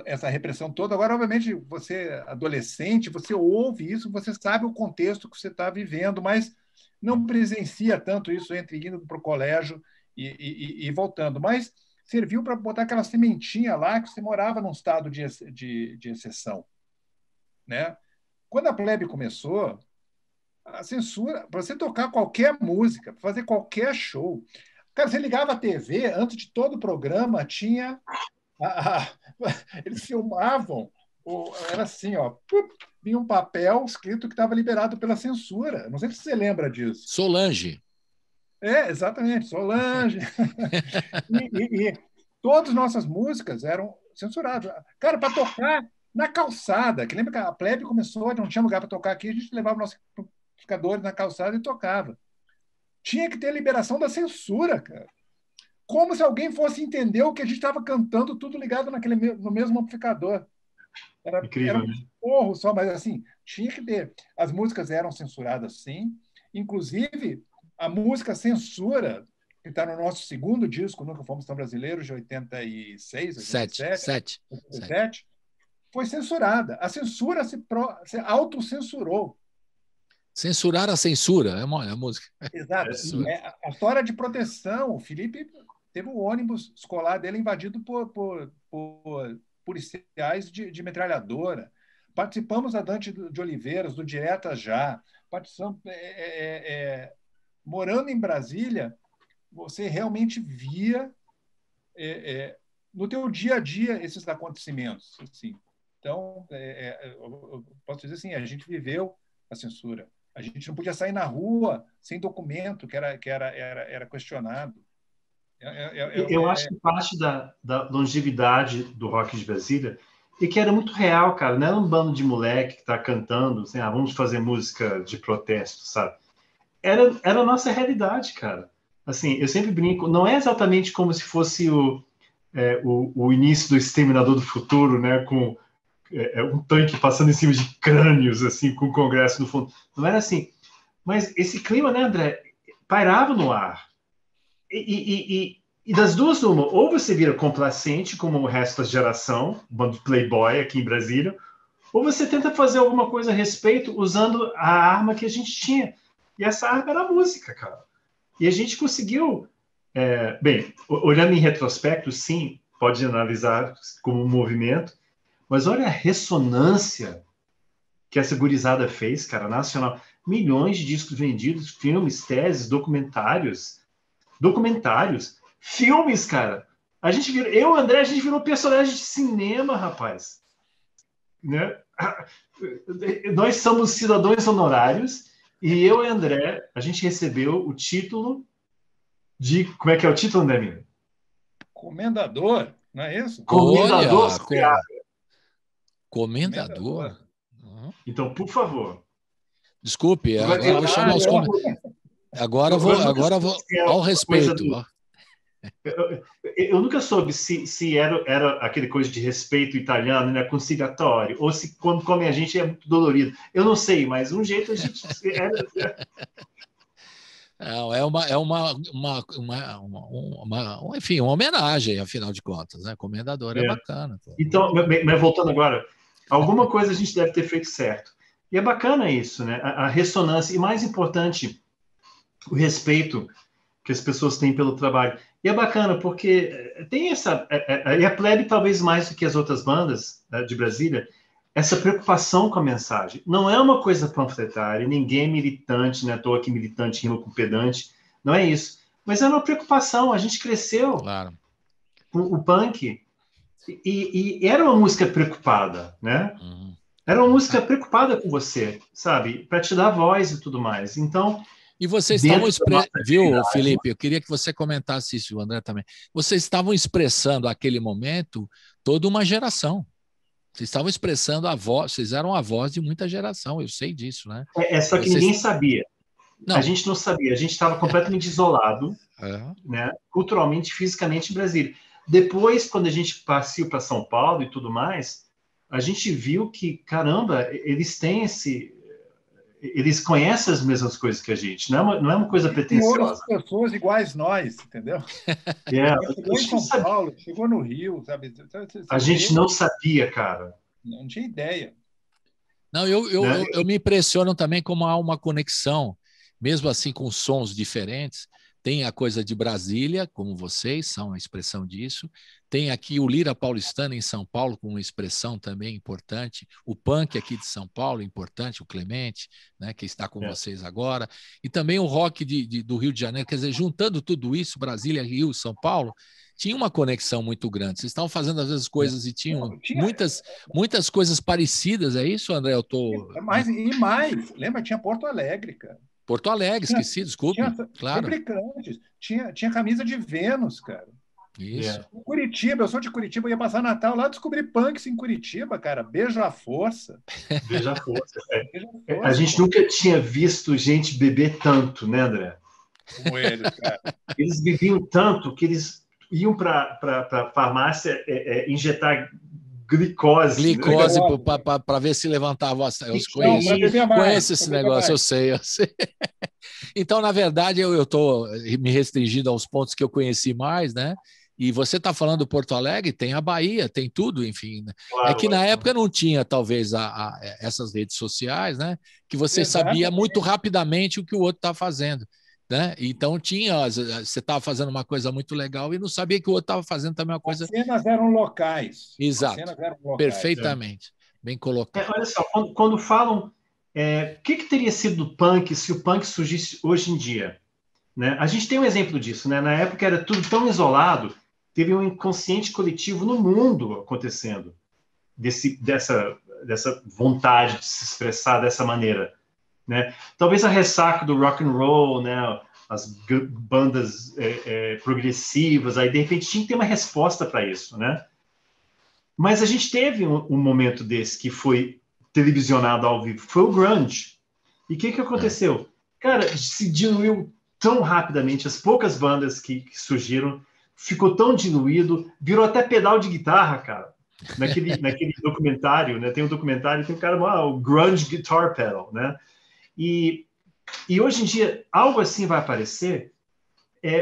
essa repressão toda. Agora, obviamente, você, adolescente, você ouve isso, você sabe o contexto que você está vivendo, mas não presencia tanto isso entre indo para o colégio e voltando. Mas serviu para botar aquela sementinha lá que você morava num estado de exceção. Né? Quando a Plebe começou, a censura, para você tocar qualquer música, para fazer qualquer show, cara, você ligava a TV, antes de todo o programa, tinha... eles filmavam, era assim, ó, vinha um papel escrito que estava liberado pela censura. Não sei se você lembra disso. Solange. Exatamente, Solange. e todas as nossas músicas eram censuradas. Cara, para tocar na calçada, que lembra que a Plebe começou, não tinha lugar para tocar aqui, a gente levava nossos amplificadores na calçada e tocava. Tinha que ter a liberação da censura, cara. Como se alguém fosse entender o que a gente estava cantando, tudo ligado no mesmo amplificador. Era um porro só, mas assim, tinha que ter. As músicas eram censuradas, sim. Inclusive, a música Censura, que está no nosso segundo disco, Nunca Fomos Tão Brasileiros, de 86, 87, 87, foi censurada. A censura se autocensurou. Censurar a censura, é a música. Exato. A história de proteção, o Felipe teve o ônibus escolar dele invadido por policiais de metralhadora. Participamos da Dante de Oliveiras, do Direta Já. Participamos, morando em Brasília, você realmente via no teu dia a dia esses acontecimentos. Assim. Então, eu posso dizer assim, a gente viveu a censura. A gente não podia sair na rua sem documento que era questionado. Eu acho que parte da longevidade do rock de Brasília é que era muito real, cara. Não era um bando de moleque que está cantando, assim, vamos fazer música de protesto, sabe? Era a nossa realidade, cara. Assim, eu sempre brinco, não é exatamente como se fosse o início do Exterminador do Futuro, né, com um tanque passando em cima de crânios, assim, com o Congresso no fundo. Não era assim. Mas esse clima, né, André, pairava no ar. E das duas, uma, ou você vira complacente, como o resto da geração, o bando Playboy aqui em Brasília, ou você tenta fazer alguma coisa a respeito usando a arma que a gente tinha. E essa arma era a música, cara. E a gente conseguiu... bem, olhando em retrospecto, sim, pode analisar como um movimento, mas olha a ressonância que essa gurizada fez, cara, nacional. Milhões de discos vendidos, filmes, teses, documentários, documentários, filmes, cara. Eu e o André, a gente virou personagem de cinema, rapaz. Né? Nós somos cidadãos honorários e eu e o André, a gente recebeu o título de... Como é que é o título, André? Comendador, não é isso? Comendador. Olha, comendador. Então, por favor. Desculpe, agora eu vou chamar os Agora vou ao respeito. Eu nunca soube se era aquele coisa de respeito italiano, né, conciliatório, ou se quando come a gente é muito dolorido. Eu não sei, mas um jeito a gente... Não, enfim, uma homenagem, afinal de contas, né? Comendador é bacana. Pô. Então, mas voltando agora, alguma coisa a gente deve ter feito certo. E é bacana isso, né? A ressonância, e mais importante, o respeito que as pessoas têm pelo trabalho. E é bacana porque tem essa... E a Plebe, talvez mais do que as outras bandas de Brasília, essa preocupação com a mensagem. Não é uma coisa panfletária, ninguém é militante, né? Estou aqui militante, rima com pedante. Não é isso. Mas é uma preocupação. A gente cresceu com o punk e era uma música preocupada, né? Uhum. Era uma música preocupada com você, sabe? Para te dar voz e tudo mais. Então... E vocês estavam viu, Felipe? Eu queria que você comentasse isso, o André também. Vocês estavam expressando naquele momento toda uma geração. Vocês estavam expressando a voz, vocês eram a voz de muita geração, eu sei disso, né? Só que ninguém sabia. Não. A gente não sabia, a gente estava completamente isolado, né? Culturalmente, fisicamente em Brasília. Depois, quando a gente passou para São Paulo e tudo mais, a gente viu que, caramba, eles têm eles conhecem as mesmas coisas que a gente, não é uma coisa pretensiosa. Pessoas iguais nós, entendeu? Chegou em São Paulo, chegou no Rio, sabe? A gente não sabia, cara. Não tinha ideia. Não, eu me impressiono também como há uma conexão, mesmo assim com sons diferentes. Tem a coisa de Brasília, como vocês são a expressão disso. Tem aqui o Lira Paulistano em São Paulo, com uma expressão também importante. O punk aqui de São Paulo, importante, o Clemente, né, que está com vocês agora. E também o rock do Rio de Janeiro. Quer dizer, juntando tudo isso, Brasília, Rio, São Paulo, tinha uma conexão muito grande. Vocês estavam fazendo, às vezes, coisas e tinham muitas coisas parecidas. É isso, André? E mais. Lembra? Tinha Porto Alegre, cara. Porto Alegre, esqueci, desculpe. Claro. Fabricantes. Tinha camisa de Vênus, cara. Isso. Curitiba, eu sou de Curitiba, eu ia passar Natal lá, descobri punks em Curitiba, cara. Beijo à força. Beijo à força. A gente nunca tinha visto gente beber tanto, né, André? Como eles, cara. Eles bebiam tanto que eles iam para a farmácia injetar glicose. Para ver se levantava a... Eu conheço esse negócio, eu sei. Então, na verdade, eu estou me restringindo aos pontos que eu conheci mais, né? E você está falando do Porto Alegre, tem a Bahia, tem tudo, enfim. Né? Claro, que na época não tinha, talvez, essas redes sociais, né? Que você sabia muito rapidamente o que o outro está fazendo. Né? Então você estava fazendo uma coisa muito legal e não sabia que o outro estava fazendo também uma coisa... As cenas eram locais. Exato, perfeitamente, bem colocado. Olha só, quando falam o que teria sido do punk se o punk surgisse hoje em dia, né? A gente tem um exemplo disso, né? Na época era tudo tão isolado, teve um inconsciente coletivo no mundo acontecendo dessa vontade de se expressar dessa maneira. Né? Talvez a ressaca do rock and roll, né? As bandas progressivas, aí de repente tinha que ter uma resposta para isso, né? Mas a gente teve um momento desse que foi televisionado ao vivo, foi o grunge. E o que aconteceu? Cara, se diluiu tão rapidamente, as poucas bandas que surgiram, ficou tão diluído, virou até pedal de guitarra, cara. Naquele documentário, né? Tem um documentário, tem um cara, o Grunge Guitar Pedal, né? E hoje em dia, algo assim vai aparecer.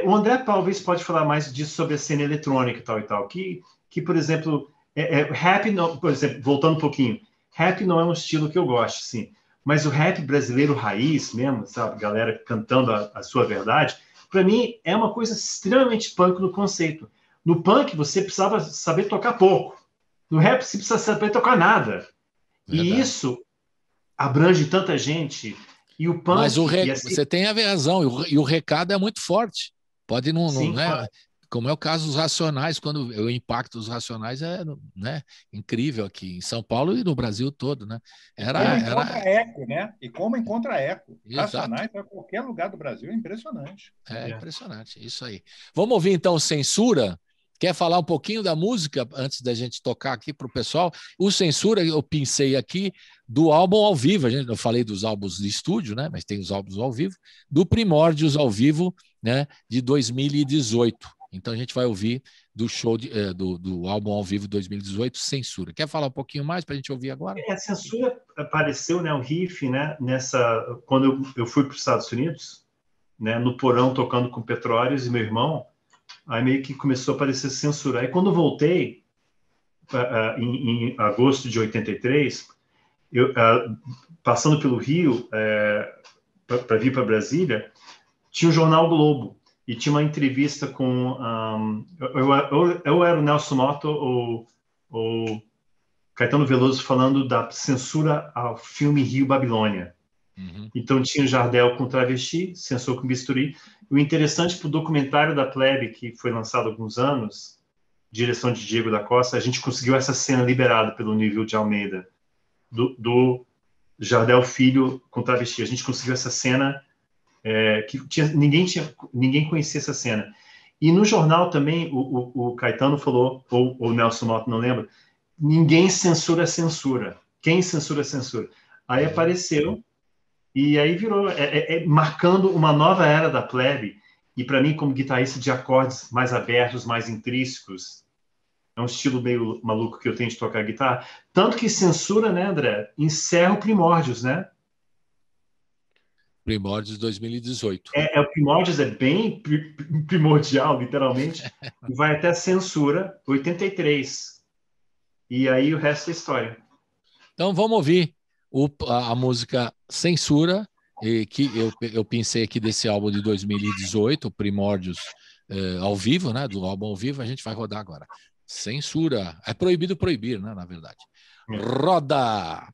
O André talvez pode falar mais disso sobre a cena eletrônica e tal, que por exemplo, rap, não, por exemplo, voltando um pouquinho, rap não é um estilo que eu gosto, sim, mas o rap brasileiro raiz mesmo, sabe, galera cantando a sua verdade, para mim é uma coisa extremamente punk no conceito. No punk, você precisava saber tocar pouco. No rap, você precisa saber tocar nada. Verdade. E isso abrange tanta gente. E o punk... Mas você tem a razão, e o recado é muito forte. Pode não, Sim, né? claro. Como é o caso dos Racionais, quando o impacto dos Racionais é, né, incrível aqui em São Paulo e no Brasil todo, né? Como encontra eco, né? E como encontra eco. Exato. Racionais para qualquer lugar do Brasil é impressionante. É impressionante, isso aí. Vamos ouvir então Censura. Quer falar um pouquinho da música antes da gente tocar aqui para o pessoal? O Censura, eu pensei aqui do álbum ao vivo. Eu falei dos álbuns de estúdio, né? Mas tem os álbuns ao vivo, do Primórdios ao vivo, né? De 2018. Então a gente vai ouvir do show do álbum ao vivo 2018, Censura. Quer falar um pouquinho mais para a gente ouvir agora? A Censura apareceu, né, o riff, né, quando eu fui para os Estados Unidos, né, no porão tocando com Petróleos e meu irmão, aí meio que começou a aparecer Censura. Aí quando eu voltei, em agosto de 83, passando pelo Rio, para vir para Brasília, tinha o jornal Globo. E tinha uma entrevista com... eu era o Nelson Mota ou Caetano Veloso falando da censura ao filme Rio Babilônia. Uhum. Então tinha o Jardel com Travesti, Censor com Bisturi. E o interessante para o documentário da Plebe, que foi lançado há alguns anos, direção de Diego da Costa, a gente conseguiu essa cena liberada pelo Nível de Almeida, do Jardel Filho com Travesti. A gente conseguiu essa cena... ninguém conhecia essa cena. E no jornal também o Caetano falou, ou o Nelson Mota, não lembro, ninguém censura a censura. Quem censura a censura? Aí apareceu e aí virou, marcando uma nova era da Plebe. E para mim, como guitarrista de acordes mais abertos, mais intrínsecos, é um estilo meio maluco que eu tenho de tocar guitarra. Tanto que Censura, né, André, encerra o Primórdios, né? Primórdios 2018. O Primórdios é bem primordial, literalmente, e vai até Censura, 83. E aí o resto é história. Então vamos ouvir a música Censura, que eu pensei aqui desse álbum de 2018, Primórdios ao vivo, né? Do álbum ao vivo, a gente vai rodar agora. Censura. É proibido proibir, né? Na verdade. Roda!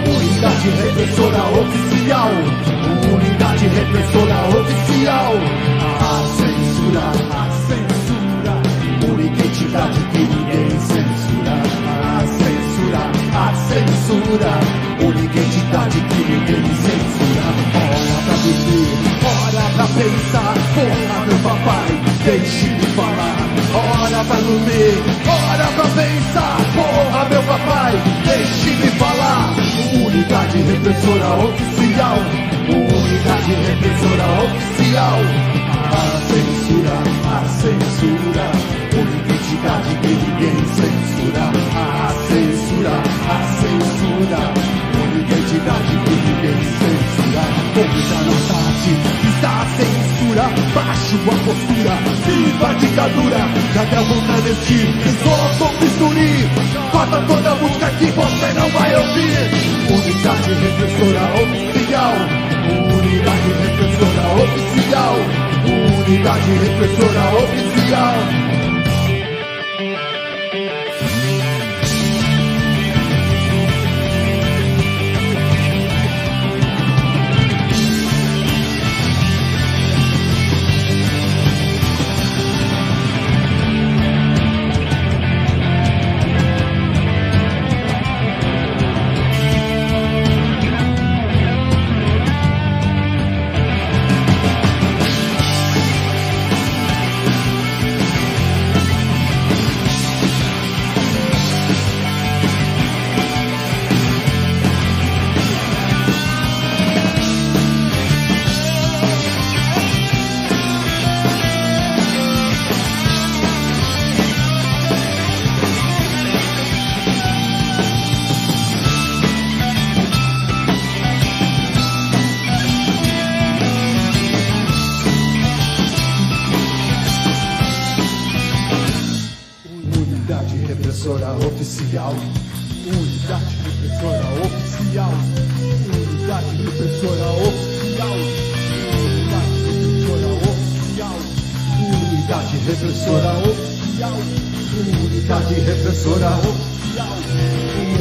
Unidade repressora oficial, unidade repressora oficial. A censura, única entidade que ninguém censura. A censura, única entidade que ninguém censura. Hora pra viver, hora pra pensar, porra meu papai, deixe de falar. Hora pra dormir, hora pra pensar, porra meu papai, deixe de falar. Unidade repressora oficial, unidade repressora oficial. A censura, única entidade que ninguém censura. A censura, única entidade que ninguém censura. Como já não tarde, está a censura, baixo a postura, viva a ditadura. Já deu vontade de vestir, isola o bisturi, corta toda a música que você não vai ouvir. Unidade repressora oficial, unidade repressora oficial, unidade repressora oficial. oficial. Unidade repressora oficial. Unidade repressora oficial. Unidade repressora oficial. Unidade repressora oficial.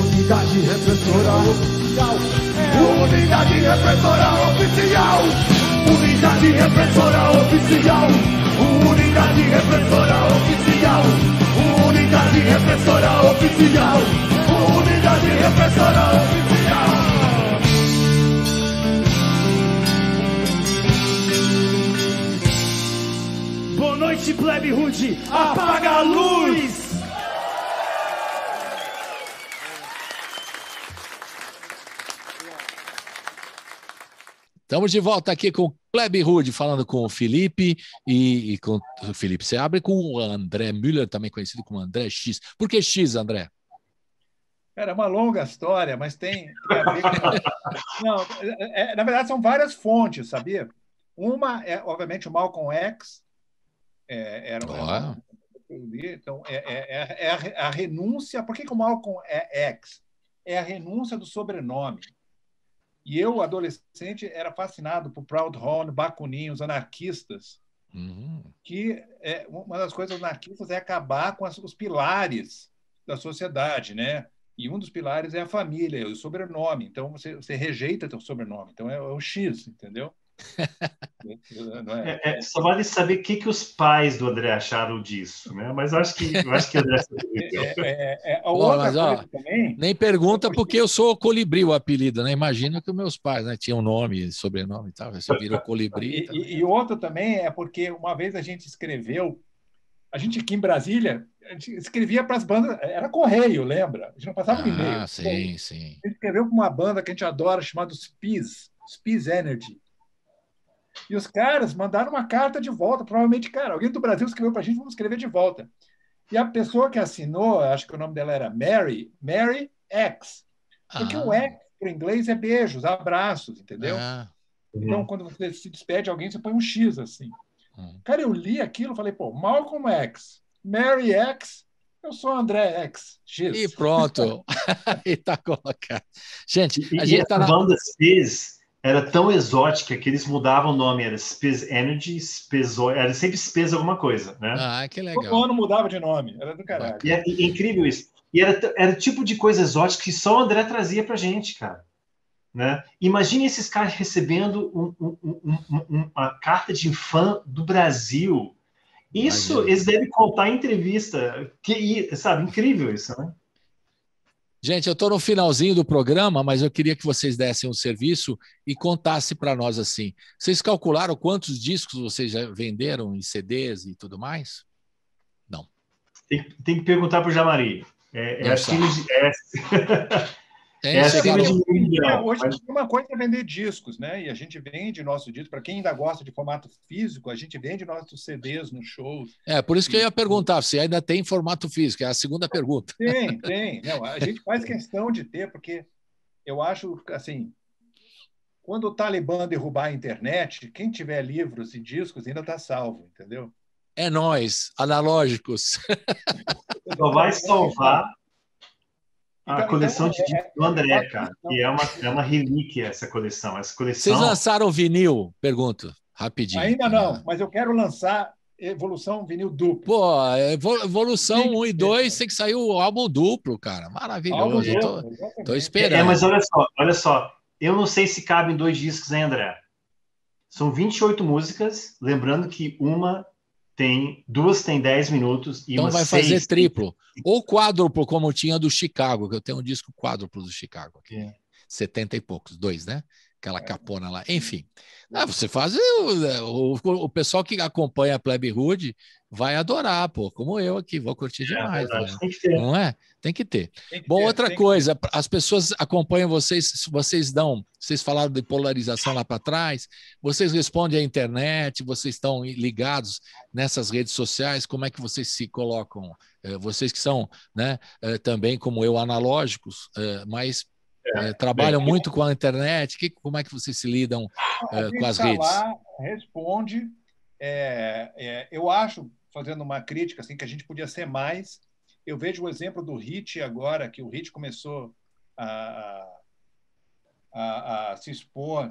Unidade repressora oficial. Unidade repressora oficial. Unidade repressora oficial. Unidade repressora oficial. Unidade repressora oficial. Unidade repressora oficial. Boa noite, plebe rude. Apaga a luz. Estamos de volta aqui com o Plebe Rude, falando com o Felipe e com o Felipe Seabra e com o André Müller, também conhecido como André X. Por que X, André? Cara, é uma longa história, mas tem a ver com... Não, na verdade, são várias fontes, sabia? Uma é, obviamente, o Malcolm X. Então, a renúncia... Por que o Malcolm é X? É a renúncia do sobrenome. E eu, adolescente, era fascinado por Proudhon, Bakunin, os anarquistas, que uma das coisas anarquistas é acabar com os pilares da sociedade, né? E um dos pilares é a família, o sobrenome. Então, você rejeita seu sobrenome. Então, é o X, entendeu? Só vale saber o que os pais do André acharam disso, né? Mas eu acho que o André também. Nem pergunta porque eu sou Colibri, o apelido, né? Imagina que os meus pais, né, tinham nome, sobrenome e tal. Você virou Colibri. E outro também é porque uma vez a gente escreveu, a gente aqui em Brasília, a gente escrevia para as bandas, era correio, lembra? A gente não passava e-mail. Ah, sim, sim. A gente escreveu para uma banda que a gente adora, chamada Spies Energy. E os caras mandaram uma carta de volta, provavelmente, cara, alguém do Brasil escreveu para a gente, vamos escrever de volta. E a pessoa que assinou, acho que o nome dela era Mary X. Porque o X, para o inglês, é beijos, abraços, entendeu? Então, quando você se despede de alguém, você põe um X assim. Cara, eu li aquilo e falei, pô, Malcolm X, Mary X, eu sou André X, X. E pronto. E tá colocado. Gente, a gente tá na banda Spies era tão exótica que eles mudavam o nome, era Spies Energy, Spies Oil, era sempre Spies alguma coisa, né? Ah, que legal. Todo ano mudava de nome, era do caralho. E é incrível isso. E era o tipo de coisa exótica que só o André trazia pra gente, cara. Né? Imagine esses caras recebendo uma carta de fã do Brasil. Isso eles devem contar em entrevista. Sabe, incrível isso, né? Gente, eu estou no finalzinho do programa, mas eu queria que vocês dessem um serviço e contassem para nós assim. Vocês calcularam quantos discos vocês já venderam em CDs e tudo mais? Não. Tem que perguntar para o Jamari. Hoje uma coisa é vender discos, né? E a gente vende nosso disco. Para quem ainda gosta de formato físico, a gente vende nossos CDs nos shows. Por isso que eu ia perguntar se ainda tem formato físico. É a segunda pergunta. Tem. Não, a gente faz questão de ter, porque eu acho assim, quando o Talibã derrubar a internet, quem tiver livros e discos ainda está salvo, entendeu? É nós, analógicos. Só vai salvar a coleção de discos do André, cara. E é uma relíquia essa coleção. Vocês lançaram vinil? Pergunto, rapidinho. Ainda não, mas eu quero lançar Evolução vinil duplo. Pô, Evolução 1 e 2 tem que sair o álbum duplo, cara. Maravilhoso. Tô esperando. Mas olha só. Eu não sei se cabe em 2 discos, hein, André? São 28 músicas, lembrando que duas tem 10 minutos e então vai fazer triplo. Ou quádruplo, como tinha do Chicago, que eu tenho um disco quádruplo do Chicago aqui. 70 e poucos, 2, né? Aquela capona lá. Enfim, você faz... O pessoal que acompanha a Plebe Rude vai adorar, pô, como eu aqui, vou curtir demais. Não é? Tem que ter. Bom, outra coisa, as pessoas acompanham vocês, vocês falaram de polarização lá para trás, vocês respondem à internet, vocês estão ligados nessas redes sociais, como é que vocês se colocam? Vocês que são, né, também como eu, analógicos, mas trabalham muito com a internet, como é que vocês se lidam com as redes? Lá, responde, eu acho, fazendo uma crítica, assim, que a gente podia ser mais, Eu vejo o exemplo do Hit agora, que o Hit começou a se expor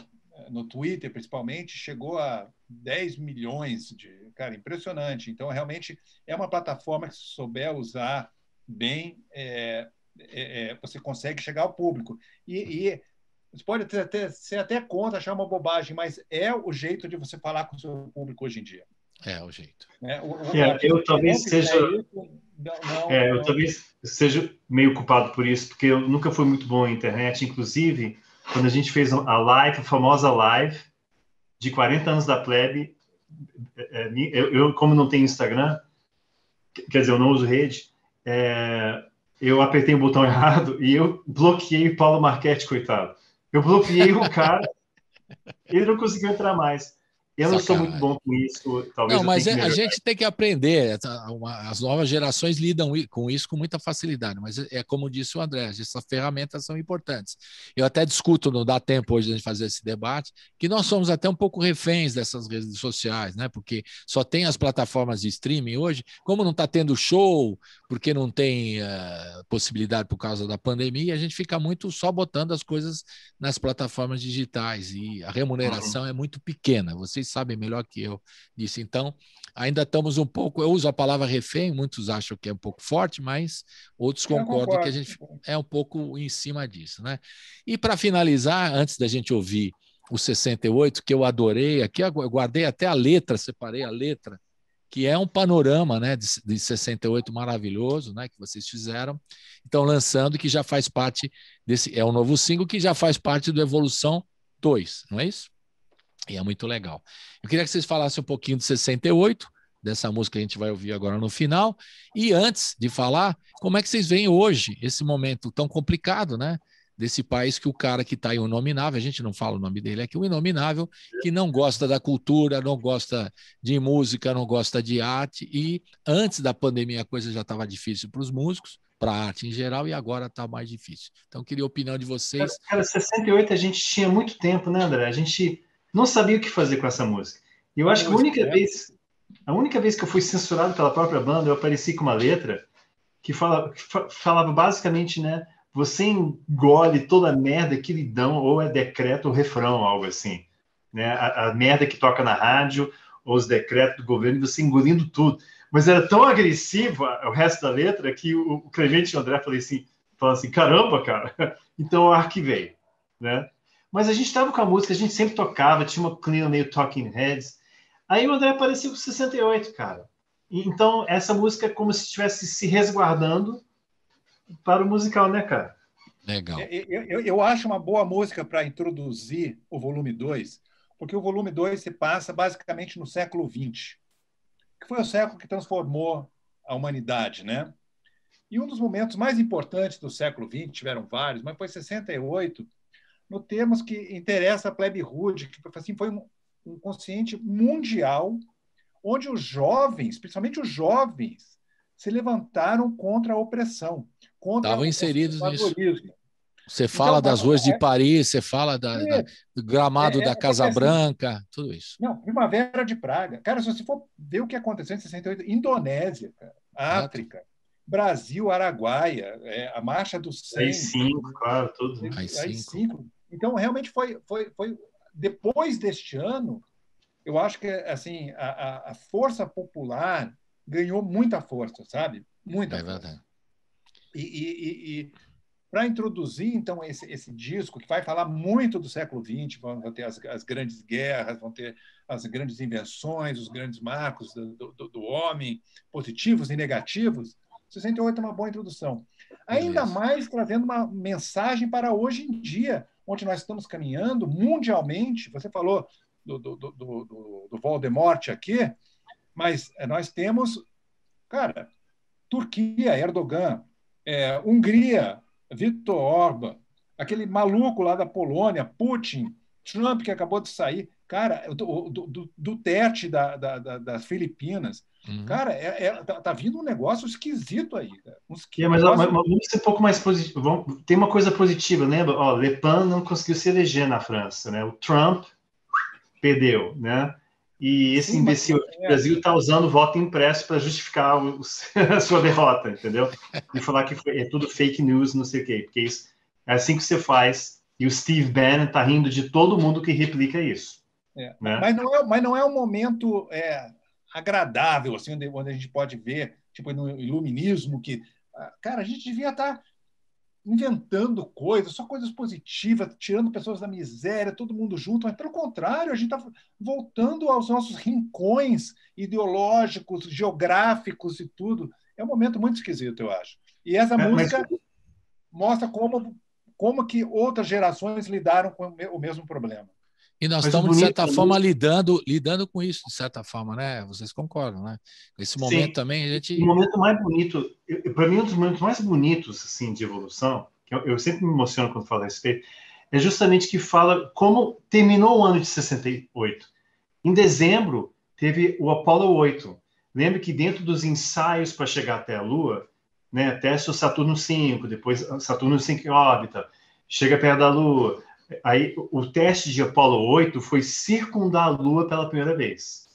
no Twitter, principalmente, chegou a 10 milhões de... Cara, impressionante. Então, realmente, é uma plataforma que, se souber usar bem, você consegue chegar ao público. E você pode ser até contra, achar uma bobagem, mas é o jeito de você falar com o seu público hoje em dia. É o jeito. Eu talvez seja... eu talvez seja meio culpado por isso, porque eu nunca fui muito bom na internet. Inclusive, quando a gente fez a famosa live de 40 anos da Plebe, eu como não tenho Instagram, quer dizer, eu não uso rede, eu apertei o botão errado e eu bloqueei o Paulo Marchetti, coitado. Eu bloqueei o cara, ele não conseguiu entrar mais. Eu não sou muito bom com isso, talvez. Não, mas a gente tem que aprender. As novas gerações lidam com isso com muita facilidade, mas é como disse o André, essas ferramentas são importantes. Eu até discuto, não dá tempo hoje de a gente fazer esse debate, que nós somos até um pouco reféns dessas redes sociais, né? Porque só tem as plataformas de streaming hoje, como não está tendo show, porque não tem possibilidade por causa da pandemia, a gente fica muito só botando as coisas nas plataformas digitais e a remuneração é muito pequena. Vocês sabem melhor que eu disso. Então, ainda estamos um pouco... Eu uso a palavra refém, muitos acham que é um pouco forte, mas outros concordam que a gente é um pouco em cima disso, né? E para finalizar, antes da gente ouvir o 68, que eu adorei, aqui eu guardei até a letra, separei a letra, que é um panorama, né, de 68 maravilhoso, né, que vocês fizeram. Então, lançando, que já faz parte desse... É um novo single que já faz parte do Evolução 2, não é isso? E é muito legal. Eu queria que vocês falassem um pouquinho de 68, dessa música que a gente vai ouvir agora no final. E antes de falar, como é que vocês veem hoje esse momento tão complicado, né? Desse país que o cara que está aí, o Inominável, a gente não fala o nome dele aqui, o Inominável, que não gosta da cultura, não gosta de música, não gosta de arte. E antes da pandemia a coisa já estava difícil para os músicos, para a arte em geral, e agora está mais difícil. Então, eu queria a opinião de vocês. Cara, 68 a gente tinha muito tempo, né, André? A gente não sabia o que fazer com essa música. E eu acho que a única vez que eu fui censurado pela própria banda, eu apareci com uma letra que falava basicamente, né? Você engole toda a merda que lhe dão, ou é decreto ou refrão, algo assim. Né? A merda que toca na rádio, ou os decretos do governo, e você engolindo tudo. Mas era tão agressivo o resto da letra que o Clemente e o André falaram assim, caramba, cara. Então eu arquivei, né? Mas a gente estava com a música, a gente sempre tocava, tinha uma clima meio Talking Heads. Aí o André apareceu com 68, cara. Então, essa música é como se estivesse se resguardando para o musical, né, cara? Legal. Eu acho uma boa música para introduzir o volume 2, porque o volume 2 se passa basicamente no século XX, que foi o século que transformou a humanidade, né? E um dos momentos mais importantes do século XX, tiveram vários, mas foi 68, no termos que interessa a Plebe Rude, que assim, foi um consciente mundial, onde os jovens, principalmente os jovens, se levantaram contra a opressão, contra Estavam o inseridos nisso. Você Então, fala das ruas de Paris, você fala do gramado da Casa Branca, tudo isso. Não, Primavera de Praga. Cara, se você for ver o que aconteceu em 68, Indonésia, cara, África, Brasil, Araguaia, a Marcha dos 100. AI-5, claro, tudo. AI-5. Então, realmente foi depois deste ano, eu acho que assim a força popular ganhou muita força, sabe? Muita força. Verdade. E para introduzir, então, esse disco, que vai falar muito do século XX, vão ter as grandes guerras, vão ter as grandes invenções, os grandes marcos do homem, positivos e negativos, 68 é uma boa introdução. Ainda mais trazendo uma mensagem para hoje em dia, onde nós estamos caminhando mundialmente. Você falou do Voldemort aqui, mas nós temos, cara, Turquia, Erdogan, Hungria, Viktor Orbán, aquele maluco lá da Polônia, Putin, Trump, que acabou de sair, cara, do Duterte das Filipinas. Uhum. Cara, tá vindo um negócio esquisito aí. Mas vamos ser um pouco mais positivo. Tem uma coisa positiva, lembra? Le Pen não conseguiu se eleger na França, né? O Trump perdeu, né? E esse imbecil aqui no Brasil está usando voto impresso para justificar a sua derrota, entendeu? E falar que é tudo fake news, não sei o quê. Porque isso, é assim que você faz. E o Steve Bannon está rindo de todo mundo que replica isso. Né? Mas não é um momento agradável, assim, onde a gente pode ver, tipo, no iluminismo, que, cara, a gente devia estar inventando coisas, só coisas positivas, tirando pessoas da miséria, todo mundo junto, mas, pelo contrário, a gente está voltando aos nossos rincões ideológicos, geográficos e tudo. É um momento muito esquisito, eu acho. E essa música mostra como que outras gerações lidaram com o mesmo problema. E nós estamos, de certa forma, lidando com isso, de certa forma, né? Vocês concordam, né? Esse momento também, a gente... O momento mais bonito, para mim, um dos momentos mais bonitos, assim, de evolução, que eu sempre me emociono quando falo a respeito, é justamente que fala como terminou o ano de 68. Em dezembro, teve o Apollo 8. Lembra que dentro dos ensaios para chegar até a Lua, né, teste o Saturno 5, depois Saturno 5 em órbita, chega perto da Lua. Aí, o teste de Apollo 8 foi circundar a Lua pela primeira vez.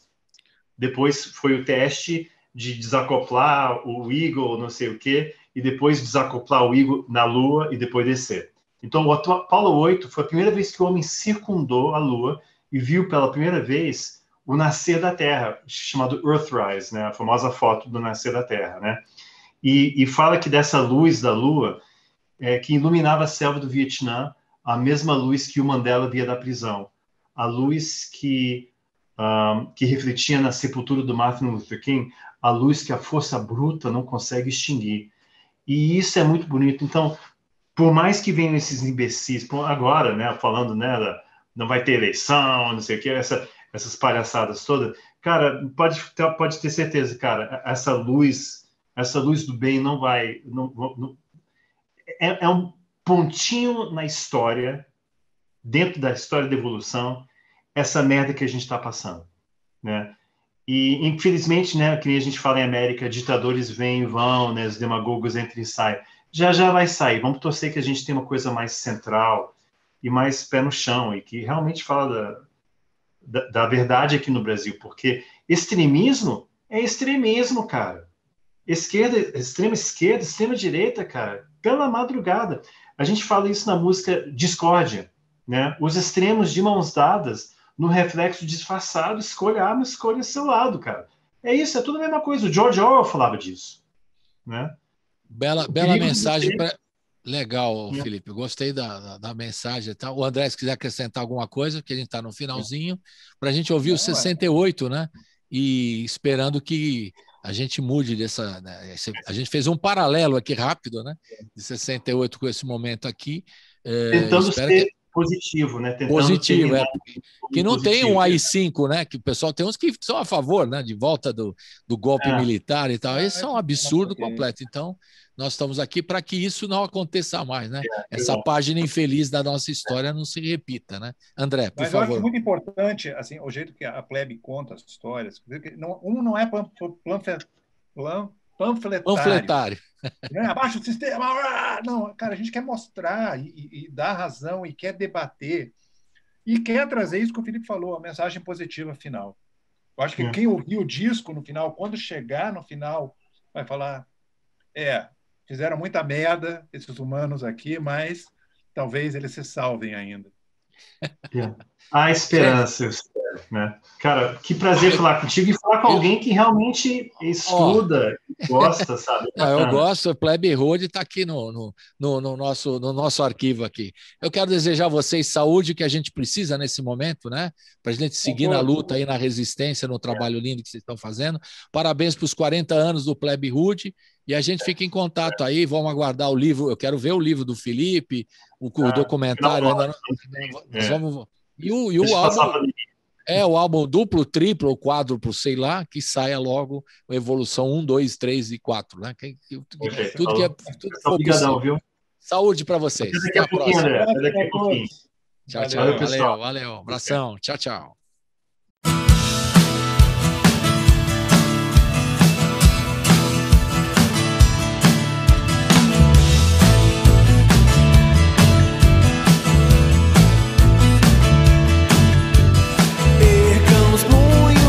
Depois foi o teste de desacoplar o Eagle, não sei o quê, e depois desacoplar o Eagle na Lua e depois descer. Então, o Apollo 8 foi a primeira vez que o homem circundou a Lua e viu pela primeira vez o nascer da Terra, chamado Earthrise, né? A famosa foto do nascer da Terra, né? E fala que dessa luz da Lua, que iluminava a selva do Vietnã, a mesma luz que o Mandela via da prisão, a luz que refletia na sepultura do Martin Luther King, a luz que a força bruta não consegue extinguir. E isso é muito bonito. Então, por mais que venham esses imbecis, agora, né, falando, né, não vai ter eleição, não sei o que, essas palhaçadas todas, cara, pode ter certeza, cara, essa luz do bem não vai... É um pontinho na história, dentro da história da evolução, essa merda que a gente está passando, né? E, infelizmente, né, que nem a gente fala em América, ditadores vêm e vão, né, os demagogos entram e saem. Já vai sair. Vamos torcer que a gente tenha uma coisa mais central e mais pé no chão, e que realmente fala da verdade aqui no Brasil, porque extremismo é extremismo, cara. Extrema esquerda, extrema direita, cara, pela madrugada. A gente fala isso na música Discórdia, né? Os extremos de mãos dadas, no reflexo disfarçado, escolha a arma, escolha seu lado, cara. É isso, é tudo a mesma coisa. O George Orwell falava disso, né? Bela mensagem. Legal, Felipe. Gostei da mensagem. Tá? O André, se quiser acrescentar alguma coisa, porque a gente está no finalzinho, para a gente ouvir o 68, né? E esperando que a gente mude dessa... Né? A gente fez um paralelo aqui rápido, né? De 68 com esse momento aqui. Tentando ser positivo, né? Positivo, que não tem um AI-5, né? Que o pessoal tem uns que são a favor, né? De volta do golpe militar e tal. Esse é um absurdo completo. Então, nós estamos aqui para que isso não aconteça mais, né? Essa página infeliz da nossa história não se repita, né? André, por favor. Mas eu acho muito importante, assim, o jeito que a plebe conta as histórias. Não é panfletário. Abaixa o sistema. Não, cara, a gente quer mostrar e dar razão e quer debater e quer trazer isso que o Felipe falou, a mensagem positiva final. Eu acho que quem ouvir o disco no final, quando chegar no final, vai falar: fizeram muita merda esses humanos aqui, mas talvez eles se salvem ainda. Há esperança, eu espero, né? Cara, que prazer falar contigo e falar com alguém que realmente estuda, gosta, sabe? Eu gosto, o Plebe Hood está aqui no nosso arquivo aqui. Eu quero desejar a vocês saúde, que a gente precisa nesse momento, né? Para a gente seguir na luta aí, na resistência, no trabalho lindo que vocês estão fazendo. Parabéns para os 40 anos do Plebe Hood. E a gente fica em contato aí, vamos aguardar o livro. Eu quero ver o livro do Felipe, o documentário. Ainda não, e o álbum, o álbum duplo, triplo ou quádruplo, sei lá, que saia logo a evolução 1, 2, 3 e 4. Né? Tudo que for Obrigadão, viu? Saúde para vocês. Até a próxima. Até daqui a pouquinho. Tchau. Valeu. Abração. Tchau. Ergamos muito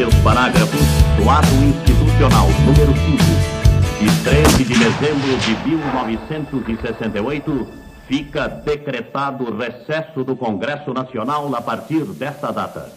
seus parágrafos do Ato Institucional número 5, de 13 de dezembro de 1968, fica decretado recesso do Congresso Nacional a partir desta data.